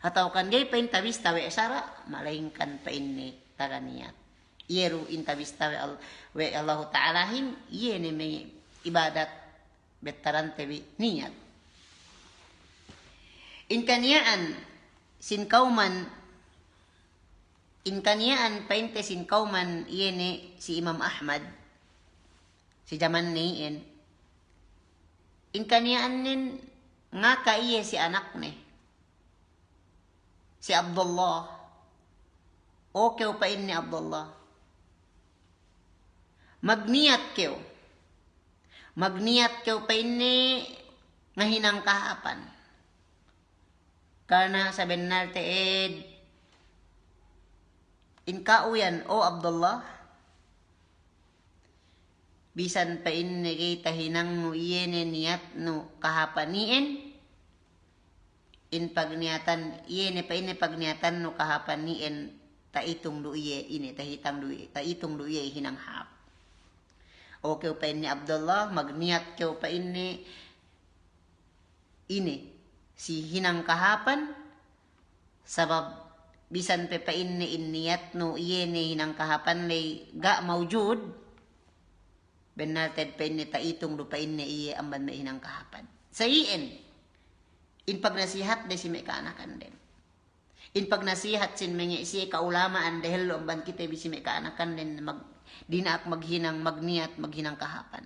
atau kan gaypen vista we sara malingkan pa inni taganiyat. Yeru intabista we Allah ta'ala hin yene me ibadat betaran tebi niat. Inkaniaan sin kauman painte sin kauman yene si Imam Ahmad si zaman niin. Inkaniaan nin ngaka iye si anak ne si Abdullah. Okay pa ini Abdullah. Magniat kyo pa ini ngahinang kahapan. Karena sa benar teed in kauyan o Abdullah bisan pa ini kita hinang mo iyene niat no kahapaniin in pagniatan iyene pa ini pagniatan no kahapaniin taitong duiye ini taitong duiye hinang hap. Okay pa ini Abdullah magniat kyo pa ini si hinang kahapan sabab bisan pa ini niat no iyene hinang kahapan lay ga maujud benated pa ini taitong do pa ini iye amban may hinang kahapan sa iin in pagnasihat de si may kaanakan din in pagnasihat sin mga isi kaulamaan dahil amban kita bisi may kaanakan din dinaak maghinang magniat maghinang kahapan.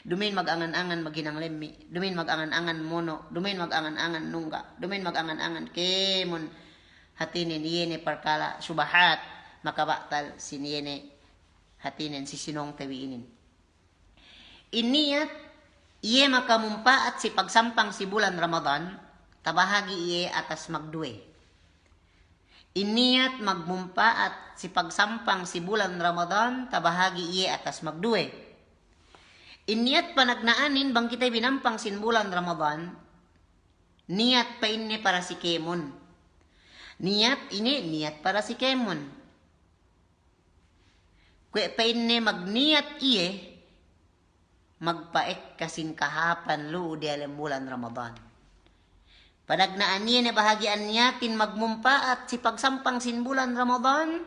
Dumain magangan-angan maghinang lemmi, dumain magangan-angan mono, dumain magangan-angan nungga, dumain magangan-angan kemon hatinin yene parkala subahat makabatal siniyene hatinin si sinong tawiinin. Iniyat iye makamumpaat si pagsampang si bulan Ramadan tabahagi iye atas magduwe. Iniyat magmumpa at si pagsampang si bulan Ramadan tabahagi iye atas magduwe. Iniyat panagnaanin bang kita binampang sin bulan Ramadan niyat pa ini para si kemon. Niyat para si kemon. Kwe pa ini magniyat iye magpaek kasin kahapan lu di alam bulan Ramadan. Panagnaan niya na bahagian niyatin magmumpa at si pagsampang sin bulan Ramadan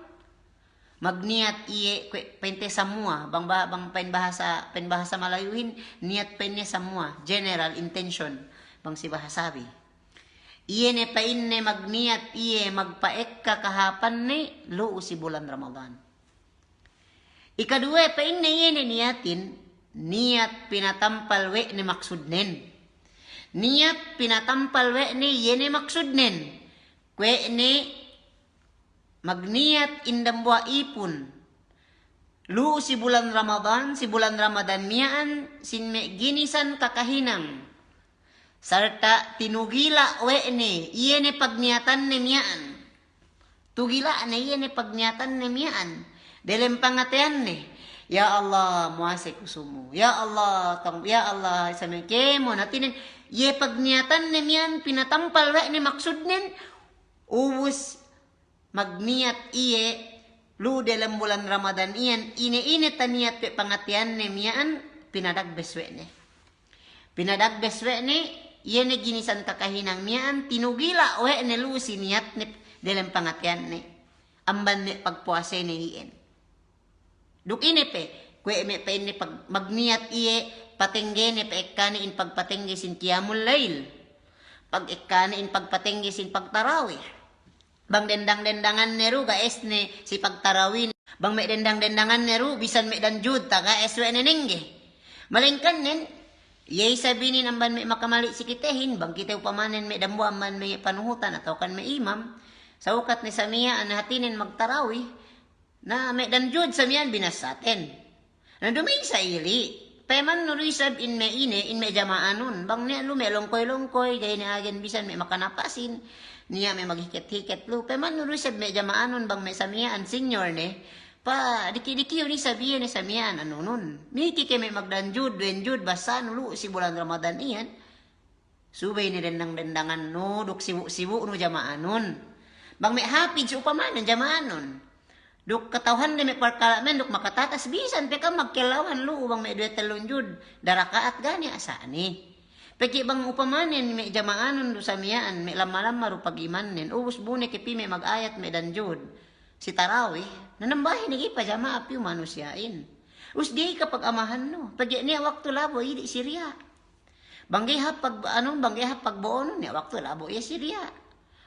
magniat iye pente samua bang penbahasa Malayuhin niat penne samua general intention bang si bahasabi iye ne pain ne magniat iye magpaek kahapan ni lu si bulan Ramadan. Ikadua pain ne iye ne niyatin niat pinatampal we ni maksudnen. Niat pinatampal we ni yene maksudnen. Kwe ni magniat indambwa ipun. Lu si bulan Ramadan miyaan sin me ginisan kakahinang. Sarta tinugila we ni yene pagniatan ni miyaan. Tugila na yene pagniatan ni miyaan. Delem pangatean ni. Ya Allah muase kusumo. Ya Allah sa me kemo natinin ye pagniatan nemiyan pinatampal we ni maksudnen ubus magniat iye lu dalam bulan Ramadan iyan ine taniat pe pangatian nemiyan pinadagbes we ni iye ne ginisan kakahinang miyan tinugila we ne lu siniat ni dalam pangatian ni amban ni pagpuase ni iyan duk ine pe Kwe me pa ini pag magniyat iye patengge ne pa ekkani in pagpatengge sin qiyamul lail. Pag ekkani in pagpatengge sin pagtarawih. Bang dendang-dendangan neru ga esne si pagtarawih. Bang me dendang-dendangan neru bisan me danjud ta ga eswe nenengge. Malingkan nen yay sabinin ang ban me makamali si kitehin bang kita upamanen me dambo man me panuhutan atau kan me imam. Sa ukat ni samiya an hatinin magtarawih na me danjud samiyan binasaten. Nadumay sa ili. Peman nurisab in me ine, in me jamaanon. Bang niya lu me longkoy-longkoy, gaya ni agen bisan me makanapasin. Niya me maghikit-hikit lu. Peman nurisab me jamaanon, bang me samiyaan senior ne. Pa, diki-diki ni sabihin ni samiyaan, ano nun. Miki ke me magdanjud, wenjud, basa nulu si bulan Ramadan iyan. Subay ni dendang-dendangan no, duk sibu-sibu no jamaanon. Bang me hapid si upamanan jamaanon. Duk katawhan na may parkala men duk makatatas bisan pe ka magkilawan lu ubang may duet talunjud darakaat gani asani. Peki bang upamanen may jamaanon do samiyaan may lama-lama ru pag-imanen ubos bune kipi may mag-ayat may danjud. Si tarawih nanambahin ni pa jamaa piu manusyain. Usdi kapag amahan no. Pagi niya waktu labo idi Syria. Banggay pag anong banggay pag buon niya waktu labo iya Syria.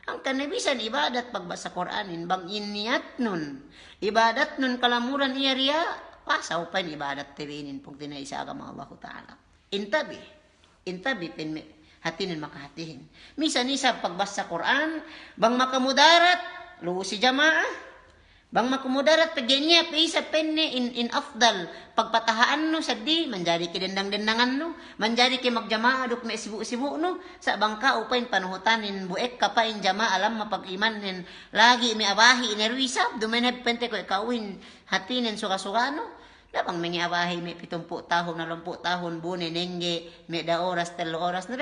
Ang kanabisan ibadat pagbasa Quranin bang iniyat nun. Ibadat nun kalamuran iya riya pasaw pa ibadat tirinin pag tinaisa agama Allah Ta'ala. Intabi pin hatinin makahatihin. Misan isa pagbasa Quran bang makamudarat lu si jamaah bang makumudarat pagenya isa penne in afdal pagpatahaan no sadi manjadi ki dendang-dendangan no manjadi ki magjamaa duk me sibu-sibu no sa bangka upain panuhutanin buek kapain jamaa alam mapag-imanin lagi mi abahi inerwisab dumeneb pente ko ikawin hatinin suka-sukano dabang mengi abahi me 70 tahun 60 tahun bune nengge me da oras 3 oras na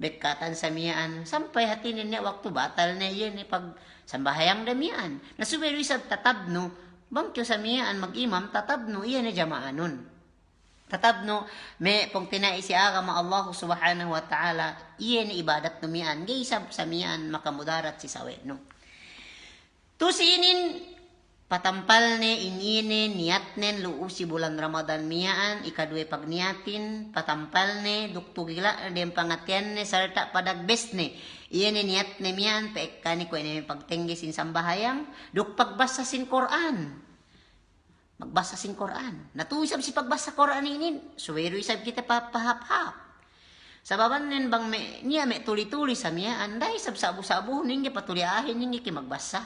bekatan samiyaan sampai hatinin niya waktu batal na iyan pag sambahayang damian. Nasubero isab tatabno, bangkyo samiyaan mag-imam, tatabno, iyan na jamaanon. Tatabno, may pong tinai si agama Allah subhanahu wa ta'ala, iyan na ibadat numian, gay isab samiyaan makamudarat si sawe, no? Tusinin, patampal ne, inine, niyatnen, luusi bulan Ramadan miyaan, ikadwe pagniyatin, patampal ne, duktugila, dem pangatyan ne, sarta padagbes ne, iyan ni niyat ne miyan, paekani ko ini pagtenggi sin sambahayang, duk pagbasa sin Quran. Magbasa sin Quran. Natusab si pagbasa Quran inin, suwero isab kita papahap-hap. Sababan nin bang niya me tuli-tuli sa miyaan, dahil sabu-sabu, ningi patuliahin, ningi ki magbasa.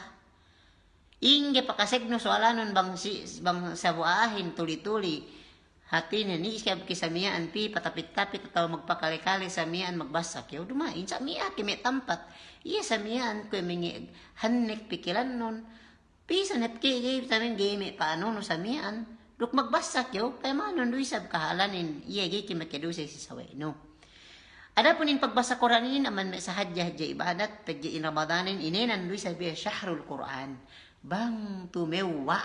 Inge pakasegno soalanon bang sabuahin tuli-tuli. Hatinin ni iskab kisamian pi patapit-tapit atau magpakali-kali samian magbasa kyo dumain samia kimi tampat iya samian ko mingi hanek pikilan nun pisa net ki tamin game paano no samian duk magbasa kyo kay manon duisab kahalanin iya gi kimakedusi si sawe no. Ada pun in pagbasa Quranin aman sa hajjah ibadat paggi in Ramadanin inenan duisab biya syahrul Quran bang tumewa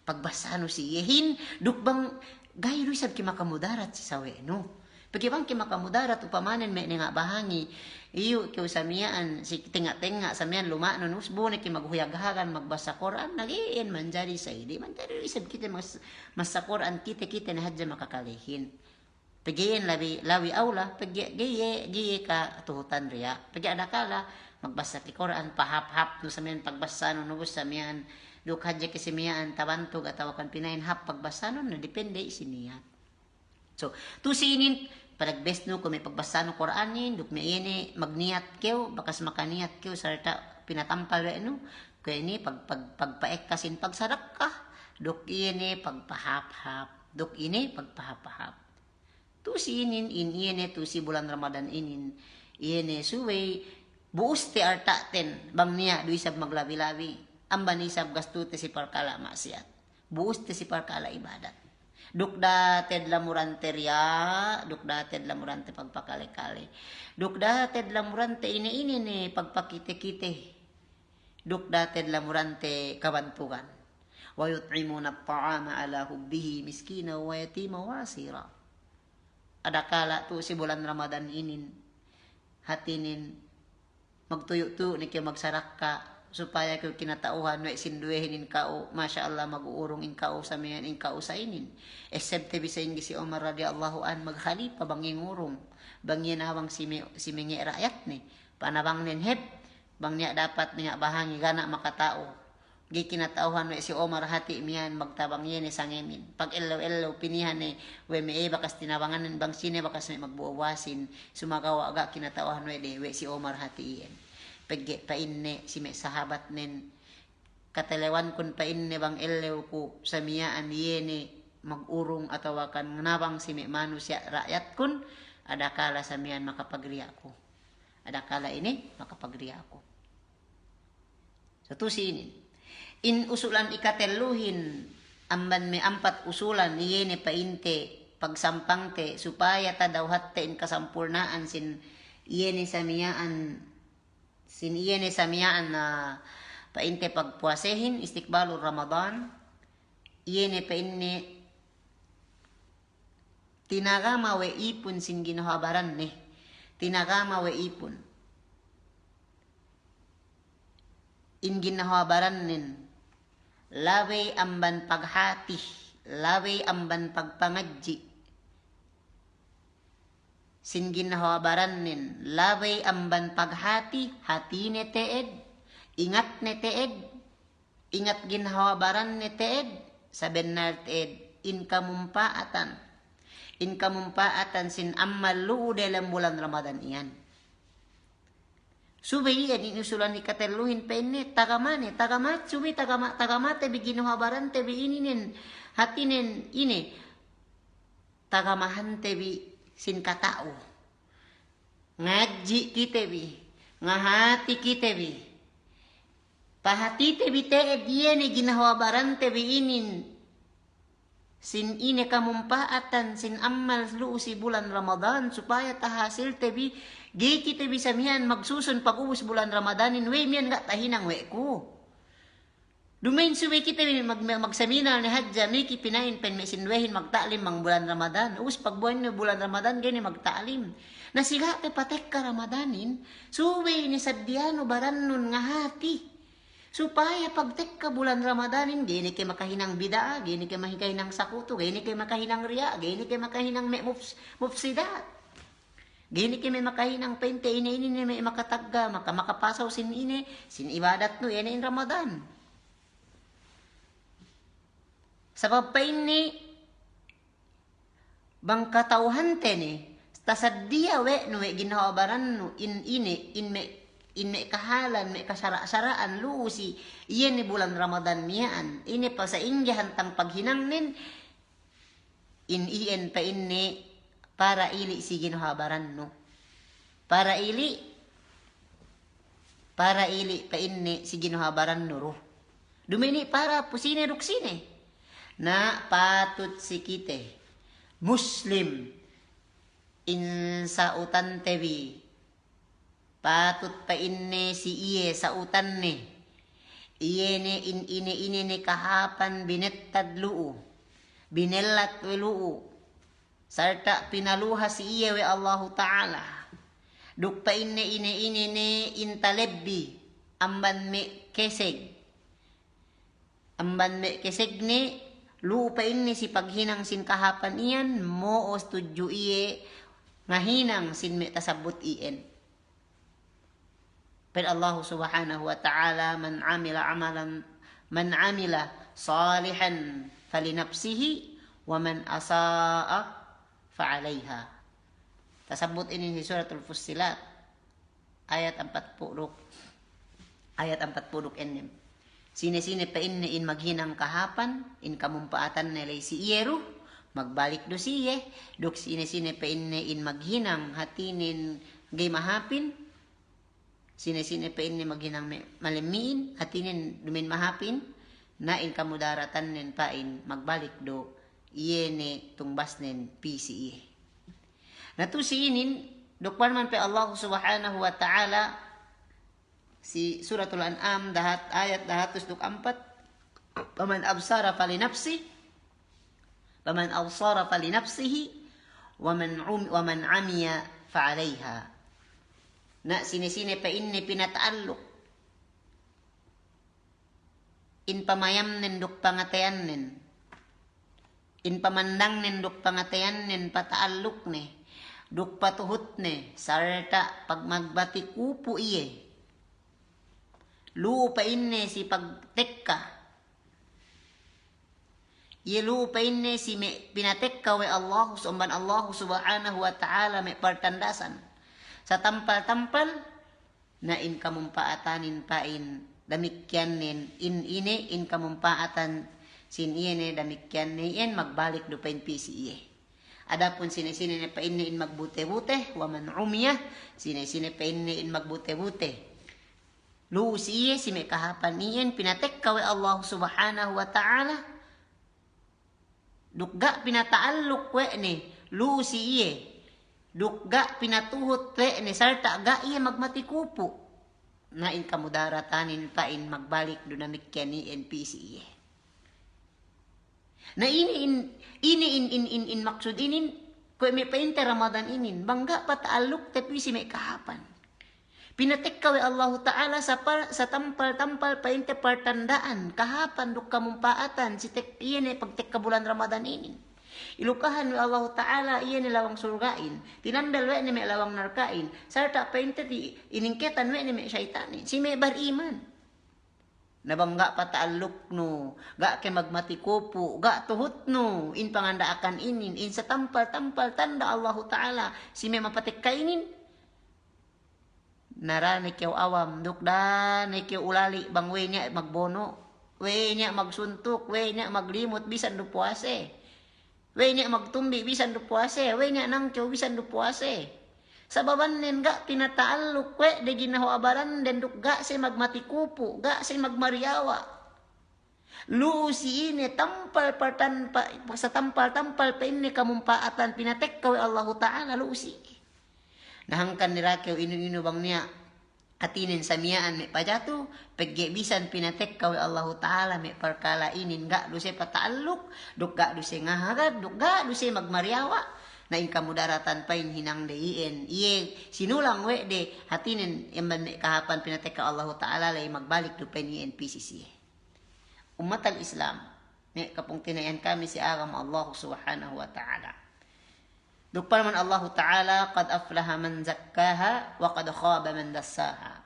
pagbasa no siyehin duk bang gaya risab ki makamudarat si sawe no. Pagi bang ki makamudarat upamanen me nga bahangi iyo ki samiyaan si tinga-tinga samian lumanon usbone ki maghuyaghagan magbasa Quran nagiin man jari sa idi man jari risab kita mas sa Quran kita na hadja makakalihin. Pagiin lawi aula pagi giye ka tuhutan riya. Pagi adakala magbasa ti Quran pahap-hap no samian pagbasa no nubos samian duk hadya kisimiyaan tabantog at tawakan pinain hap pagbasa nun na depende isiniyat. So, tusinin padagbes no kung may pagbasa no Quranin duk may ini magniyat kew bakas makaniyat kew sarta pinatampal no kaya ini pagpaek kasin pagsarak ka duk ini pagpahap-hap duk ini pagpahap-hap. Tusinin ini tusi bulan Ramadan ini suway buus ti artaten bang niya duisab maglabi-labi ambanisab gastute si parkala maksiat. Buus te si parkala ibadat. Dukda ted lamurante riya, dukda ted lamurante pagpakale-kale. Dukda ted lamurante ini ni pagpakite-kite. Dukda ted lamurante kabantugan. Wa yut'imuna at-ta'ama ala hubbihi miskina wa yatima wa asira. Adakala tu si bulan Ramadan inin hatinin magtuyo-tuyo ni kay magsarak ka supaya ko kinatauhan we sinduehin in kao, masya Allah mag-uurong in kao sa miyan in kao sa inin. Except bisa yung si Omar radiyallahu an maghalipa banging urong, bangin awang si mingi rakyat ni, panabang ninhep, bang niya dapat niya bahangi gana makatao. Gi kinatauhan we si Omar hati miyan magtabang yan sa ngemin. Pag elaw pinihan ni we may bakas tinabangan ng bang sine bakas may magbuawasin, sumagawa aga kinatauhan we de we si Omar hati iyan. Pagge painne si may sahabat nen katelewan kun painne bang elew ko sa miyaan yene magurong atawakan nabang si may manusia rakyat kun adakala sa miyan makapagriya ko. Adakala ini makapagriya ko. So tusinin. In usulan ikateluhin amban may 4 usulan yene painte pagsampangte supaya ta daw hatte in kasampurnaan sin yene sa miyaan na painte pagpuasehin istikbalur Ramadan iene painne tinagama we ipon sin ginahabaran ne tinagama we ipon in ginahabaran nin lawe amban paghati lawe amban pagpangadji sin ginahabaran nin laway amban paghati hati ne teed ingat ne teed ingat ginahabaran ne teed saben na teed in kamumpaatan sin ammal luu dalam bulan Ramadan iyan subay yan inusulan ni kateluhin pa ini tagamane tagamat subay tagamate biginahabaran te bi ininin hatinen ini tagamahan te bi sin katao ngaji kita bi ngahati kita bi pahati te bi te dia ne ginahawabaran te bi inin sin ine kamumpaatan sin amal lu si bulan Ramadan supaya tahasil te bi gi kita bisa miyan magsusun pag-ubos bulan Ramadanin we miyan ga tahinang we ko dumain suwi kita magseminar ni Hadja miki pinain pen mesinwehin magtalim mang bulan Ramadan. Us pagbuwan ni bulan Ramadan gani magtalim. Nasiga te patek ka Ramadanin suwi ni sadyano barannon nga hati. Supaya pagtek ka bulan Ramadanin gani kay makahinang bidaa, gani kay makahinang sakuto, gani kay makahinang riya, gani kay makahinang mufsidat. Gani kay may makahinang pente ini may makatagga, makapasaw sin ibadat no ine in Ramadan. Sabab pa ini bang katauhan te ni tasaddiya we no we ginahabaran no in me kahalan me kasara-saraan lusi iyan ni bulan Ramadan miyaan ini pa sa ingyahan tang paghinang nin in iyan pa ini para ili si ginahabaran no para ili pa ini si ginahabaran no ro dumini para pusine ruksine na patut si kite Muslim in sa utan tebi patut pa inne si iye sa utan ni iye ne ine ne kahapan binettad luu binellat weluu sarta pinaluha si iye we Allahu Ta'ala duk pa inne ne intalebbi amban me keseg ni lupa ini si paghinang sin kahapan iyan mo o studyo iye ngahinang sin me tasabut iyan. Pero Allah subhanahu wa ta'ala man amila salihan falinafsihi wa man asaa fa'alayha. Tasabut ini si suratul Fussilat ayat 40 Sine-sine pa in maghinang kahapan, in kamumpaatan nilay si Iyero, magbalik do siye, duk sine-sine pa in maghinang hatinin gay mahapin, sine-sine pa in maghinang malimiin, hatinin dumin mahapin, na in kamudaratan nin pa in magbalik do, iye ne tungbas nin PCE. Natusiinin, dukwan man pa Allah subhanahu wa ta'ala, si suratul An'am ayat 104 paman absara falinafsihi wa man amiya fa'alayha na sine-sine pa inni pinataalok in pamayam nen duk pangatayan nen. In pamandang nen duk pangatayan nen pataaluk ne. Duk patuhut ne. Sarta pag magbati kupo iye. Luupain ne si pagtekka. Iye luupain ne si pinatekka we Allah sumban Allah subhanahu wa ta'ala may partandasan. Sa tampal-tampal na in kamumpaatanin pain damikyan nen in ine in kamumpaatan sin iye ne damikyan ne in magbalik do pain pisi iye. Adapun sine-sine ne pain ne in magbute-bute wa man umiyah sine-sine pain ne in magbute-bute. Luus iye si may kahapan iyen pinatekka we Allah subhanahu wa ta'ala. Dukga pinataaluk we ni luus iye. Dukga pinatuhot we ni sarta ga iye magmatikupo. Na in kamudaratanin pa in magbalik do namikyan ni NPC iye. Na in maksud inin ko may painte Ramadan inin bangga pataaluk tapi si may kahapan. Pinatekka we Allah Ta'ala sa tampal-tampal painte partandaan kahapan duk kamumpaatan si tek iyan pagtekka bulan Ramadan ini. Ilukahan we Allah Ta'ala iyan lawang surgain. Tinandal we ni may lawang narkain. Sarta painte ti iningketan we ni may syaitanin. Si may bariman. Nabangga pataaluk no. Ga ke magmatikupo. Ga tuhut no. In pangandaakan inin. In sa tampal-tampal tanda Allah Ta'ala. Si may mapatekka inin. Nara ni kiyaw awam, dukda ni kiyaw ulali, bang we niya magbono, we niya magsuntok, we niya maglimot, bisan do puwase. We niya magtumbi, bisan do puwase, we niya nang kiyaw, bisan do puwase. Sa baban nin ga, pinataaluk, we, de ginahawabaran, den dukga si magmatikupo, ga si magmariawa. Luusi ini, tampal partan, sa tampal-tampal pa ini kamumpaatan, pinatek kawe Allah Ta'ala, luusi. Nahangkan ni Rakew inu-inu bang niya atinin sa miyaan may pajatu pagge bisan pinatek kawe Allah Ta'ala may parkala inin ga do se pataaluk duk ga do se ngahagad duk ga do se magmariawa na in kamudaratan pain hinang deien iye sinulang we de hatinin imban kahapan pinatek ka Allah Ta'ala lay magbalik do pain ni NPCC umat al-Islam may kapung tinayan kami si agam Allah subhanahu wa ta'ala. Dukpan man Allah Ta'ala qad aflaha man zakkaha wa qad khaba man dassaha.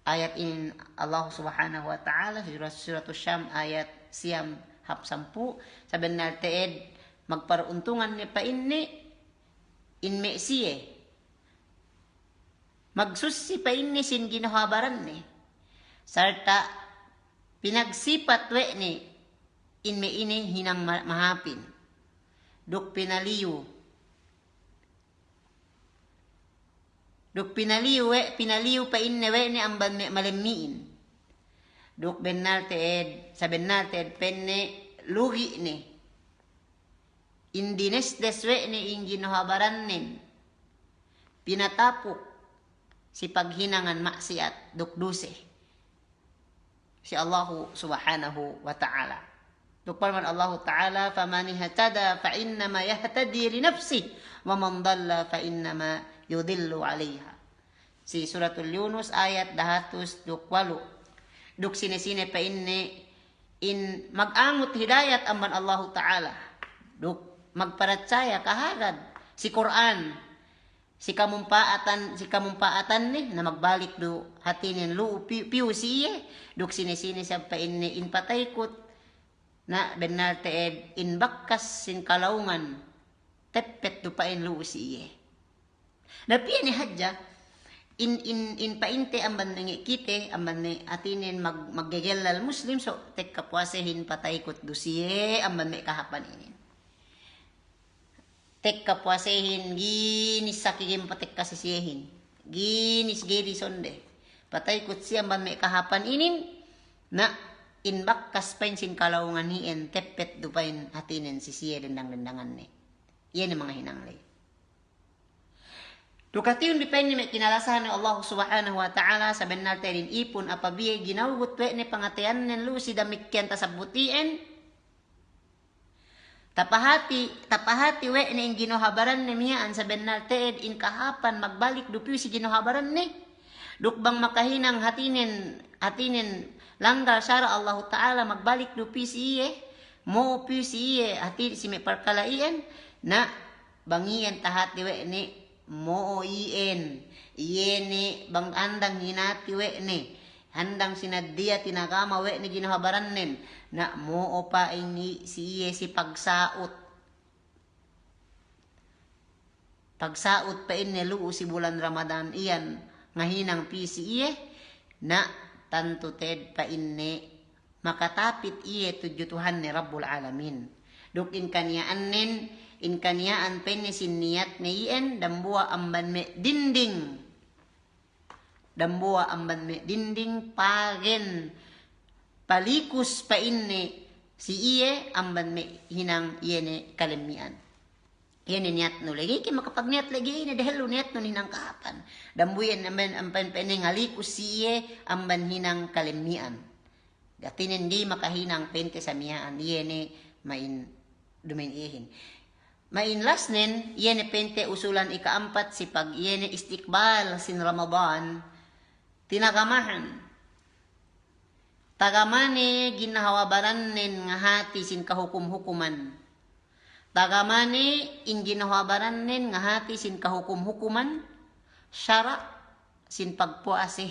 Ayat ini Allah Subhanahu wa Ta'ala surat Syam ayat siyam hap 10 saben teed magparuntungan ni pa inni in meksiye. Magsusi pa inni sin ginahabaran ni. Sarta pinagsipat we ni in me ini hinang mahapin. Duk pinaliyo Duk pinaliw pa inne we ni amban me malemiin. Duk bennal teed, sa bennal teed penne lugi ni. Indines deswe ni ingin habaran nin. Pinatapok si paghinangan maksiat duk duse. Si Allah subhanahu wa ta'ala. Duk man Allah Ta'ala faman ihtada fa innama yahtadi li nafsi wa man dalla fa innama yudillu alaiha. Si suratul Yunus ayat 228. Duk sine-sine pa inni in magangot hidayat amban Allah Ta'ala. Duk magparatsaya kahagad si Quran. Si kamumpaatan ni na magbalik do hatinin lu piu siye. Duk sine-sine sa pa inni in pataykot na benal teed in bakkas sin kalaungan. Teppet do pa in lu siye. Napiya ni hadja in painte amban nangi kite amban ni atinin maggegelal muslim so tek kapuasehin pataykot dusiye amban may kahapan inin. Tek kapuasehin ginis sakigim patek kasisiyehin. Ginis gedi sonde. Pataykot siya amban may kahapan inin na inbakkas pain sin kalaungan hien teppet dupain atinin sisiye dendang-dendangan ni. Iyan ang mga hinanglay. Dukatiyon dipende may kinalasahan ni Allah subhanahu wa ta'ala sa benal terin ipon apabiye ginawgot we ni pangatayan nen lusi damikyan tasabutien. Tapahati we ni ing ginohabaran ni miyaan sa benal teed in kahapan magbalik dupiw si ginohabaran ni. Dukbang makahinang hatinin langgar syara Allah Ta'ala magbalik do PCE mo PCE hati si may parkalaian na bangian tahat diwe ni mo ien ni bang andang hinati we ni handang sinaddiya tinagama we ni ginahabaran nen na mo pa ini si pagsaot pa ini luo si bulan Ramadan iyan ngahinang PCE na tanto ted pa ini makatapit iye tujutuhan ni Rabbul Alamin. Duk in kaniyaan penni sinniat ni iyan dambua amban me dinding pagen palikus pa ini si iye amban me hinang iye ni kalemian. Yan niat no lagi kay makapagniat lagi na dahil niat no hinang kahapan. Dambuyan amban peneng alikus siye amban hinang kalemian. Gatinin di makahinang pente sa miyaan yene main dumain ihin. Main lasnen yene pente usulan ikaampat si pag yene istikbal sin Ramadan tinagamahan. Tagamane ginahawabaran nen nga hati sin kahukum-hukuman. Tagamane in ginahawabaran nen nga hati sin kahukum-hukuman syara sin pagpuase.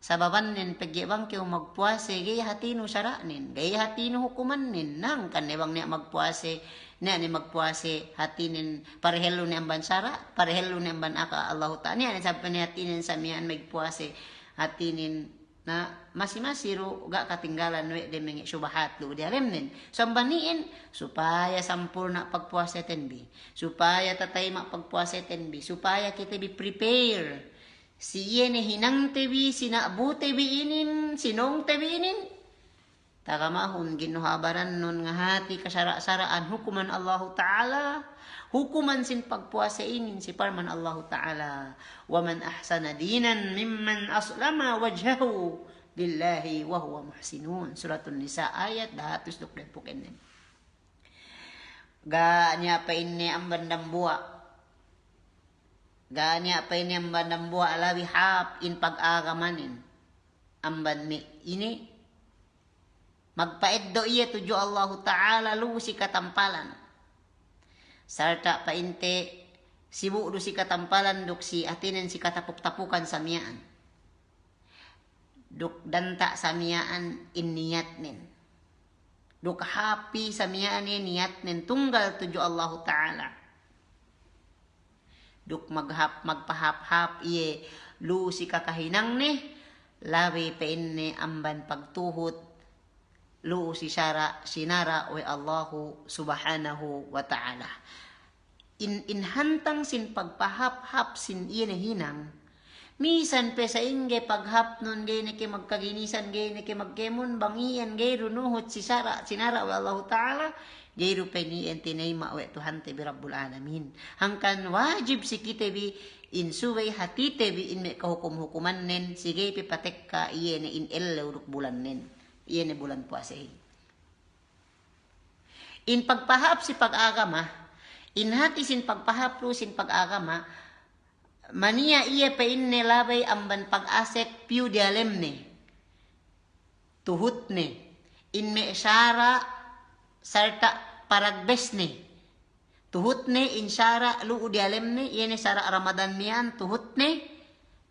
Sababan nen pagyabang kayo magpuase gaya hatino syara nen gaya hatino hukuman nen nang kanebang niya magpuase na ni magpuase hatinin parehelo ni amban syara parehelo ni amban aka Allah Ta'ala niya sabi ni hatinin sa miyan magpuase hatinin na masi-masiro ga katinggalan we de mengi subahat lu di alemnen sambaniin supaya sampurna pagpuasa tenbi supaya tatay pagpuasa tenbi supaya kita bi prepare si yene hinang tebi sinabu tebi inin sinong tebi inin tagamahon ginuhabaran nun nga hati kasara-saraan hukuman Allah Ta'ala hukuman sin pagpuasa inin si parman Allah Ta'ala wa man ahsana dinan mimman aslama wajhahu lillahi wa huwa muhsinun suratun nisa ayat 124 ganya pa ini ang bandambua alawi hap in pag-agamanin amban mi ini magpaeddo iya tuju Allah Ta'ala lusi katampalan sarta painte sibu do si katampalan duk si atinen si katapuk-tapukan sa miyaan duk danta sa miyaan in niyat nin duk happy sa miyaan in niyat nin tunggal tuju Allah Ta'ala duk magpahap-hap iye lu si kakahinang ni labi painne amban pagtuhot lu si sinara wa Allahu subhanahu wa ta'ala inhantang sin pagpahap-hap sin iye na hinang misan pe sa inge paghap nun gay na magkaginisan gay na magkemon bangian gay runuhot sinara wa Allahu ta'ala gay rupe ni entinay mawe Tuhan tebi Rabbul Alamin hangkan wajib si kita bi insuway hati tebi in me kahukum-hukuman nen sige pipatek ka iye na in elawruk bulan nen iyan ay bulan puasa. In pagpahap si pag-agama, in hati sin pagpahap lu sin pag-agama, mania iya pa in nilabay amban pag-asek piu di alem ne. Tuhut ne. In me syara sarta paragbes ne. Tuhut ne in syara lu di alem ne, iyan ay syara Ramadan niyan, tuhut ne,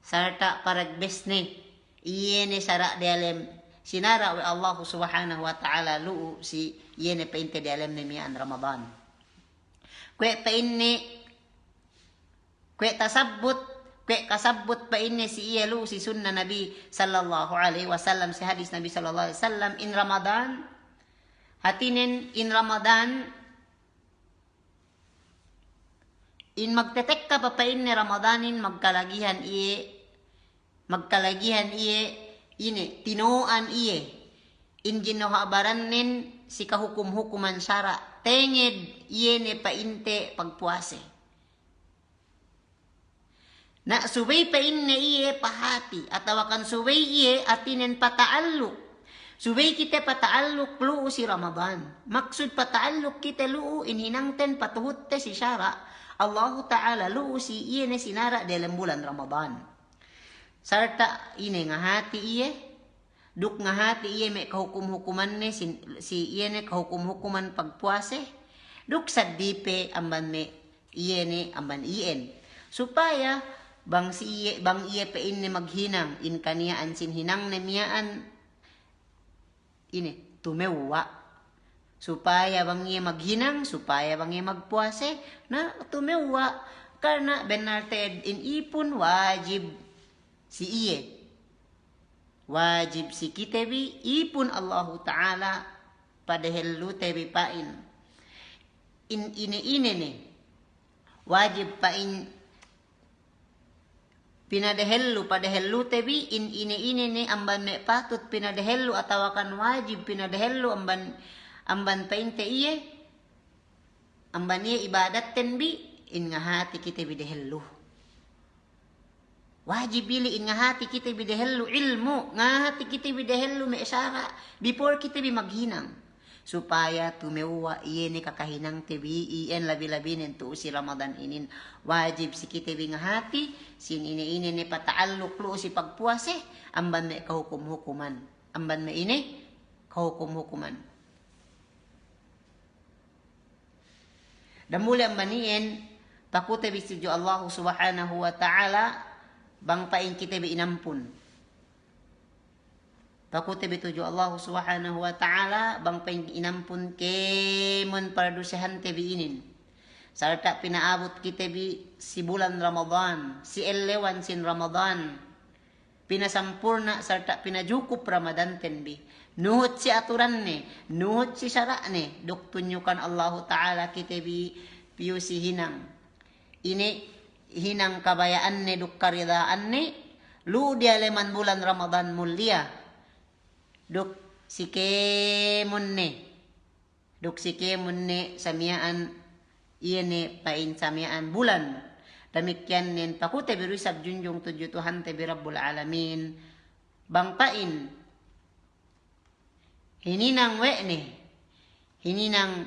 sarta paragbes ne. Iyan ay syara di alem sinara wa Allah subhanahu wa ta'ala lu si yene pa inte di alam ni miyan Ramadan. Kwe kasabut pa inni si iya lu si sunna Nabi sallallahu alaihi wasallam si hadis Nabi sallallahu alaihi wasallam in Ramadan hatinin in Ramadan in magtetek ka pa inni Ramadanin magkalagihan iye ini tinuan iye in ginahabaran nin si kahukum-hukuman syara tenged iye ne painte pagpuase na subay pa inne iye pahati atawakan subay iye atinen pataaluk subay kita pataaluk luu si Ramadan maksud pataaluk kita luu inhinangten patuhutte si syara Allah Ta'ala luu si iye ne sinara dalam bulan Ramadan sarta ini nga hati iye Duk nga hati iye may kahukum-hukuman ni si iye ni kahukum-hukuman pagpuase. Duk sa dipe amban me iye ni amban iyen. Supaya bang iye pa in ni maghinang in kaniyaan sin hinang na miyaan ini tumewa. Supaya bang iye maghinang, supaya bang iye magpuase na tumewa. Karena benarted in ipon wajib si iye. Wajib si kitebi ipon Allah Ta'ala padahelu tebi pain. Ine ni. Wajib pain pinadahelu padahelu tebi ine ni amban me patut pinadahelu atawakan wajib pinadahelu amban painte iye. Amban iye ibadat tenbi in nga hati kita bidahelu. Wajib bili in nga hati kita bidahelu ilmu. Nga hati kita bidahelu may isara. Before kita maghinang. Supaya tumewa iye ni kakahinang tibi. Iyan labi-labinin to si Ramadan inin. Wajib si kita nga hati. Sin ini ni pataaluk lo si pagpuase. Amban may kahukum-hukuman. Amban may ini kahukum-hukuman. Dan muli amban iyan. Pakute bisuju Allah Subhanahu wa Ta'ala bang pain kita bi inampun. Pakute bituju Allah Subhanahu wa Ta'ala bang pain inampun kemon pardusahan te bi inin. Sarta pinaabot kita bi si bulan Ramadan, si elewan sin Ramadan. Pinasampurna sarta pinajukup Ramadan tenbi. Nuhut si aturan ni, nuhut si syara ni, duk tunyukan Allah Ta'ala kita bi piyo si hinang. Ini hinang kabayaan ni duk karidaan ni lu dia leman bulan Ramadan mulia duk sikemun ni samiaan iya ni pain samiaan bulan demikian nin pakute birisab junjung tujuh Tuhan tebi Rabbul Alamin bang pain hininang we ni hininang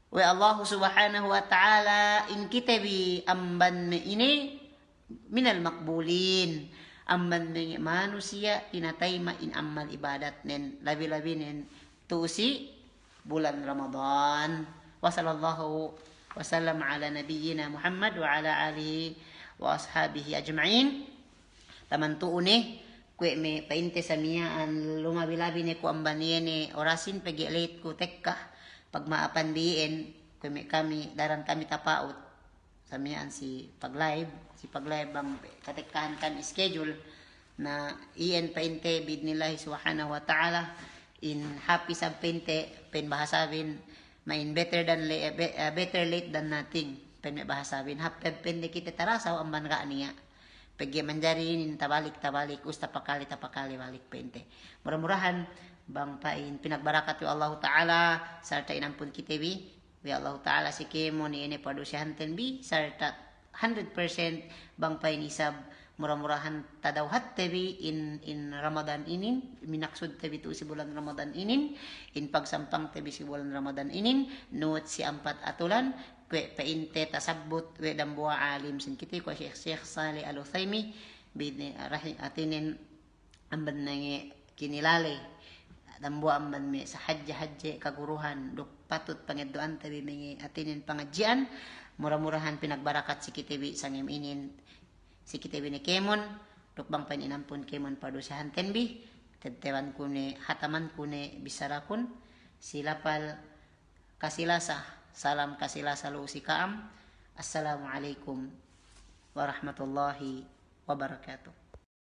wa Allah Subhanahu wa Ta'ala in kitabi amban me ini minal makbulin amban me manusia tinatayma in amal ibadat nen labi-labi nen tusi bulan Ramadan wa sallallahu wa sallam ala nabiyyina Muhammad wa ala alihi wa ashabihi ajma'in taman tuune kwe me painte samiyaan lumabi-labi ne ko amban yene orasin pagi late ko tekka pag maapan diin kami daran kami tapaut samian si pag-live bang katekahan kan schedule na iyan painte bidnillahi subhanahu wa ta'ala in happy sa painte pen bahasabin main better late than nothing pen bahasabin happy pende kita tarasaw ang banra niya pagi manjarin tabalik usta pakali balik pente murah-murahan bang pain pinagbarakat yo Allah Ta'ala sarta inampun kitebi wi Allah Ta'ala si kemo ni ene padusyahan tenbi sarta 100% bang pain isab murah-murahan tadawhat tebi in Ramadan inin minaksud tebi tu si bulan Ramadan inin in pagsampang tebi si bulan Ramadan inin nuot si ampat atulan kwe painte tasabbut we dambua alim sin kiti ko Syekh Saleh Al-Utsaimin bidni rahim atinin amban nangi kinilale dambu amban me sa hajja kaguruhan duk patut pangedoan tabi mengi atinin pangajian murah-murahan pinagbarakat si kitibi sangim inin si kitibi ni kemon duk bang paninampun kemon padusahan tenbi tetewan kune hataman kune bisarakun silapal kasilasa salam kasilasa lu si kaam assalamualaikum warahmatullahi wabarakatuh.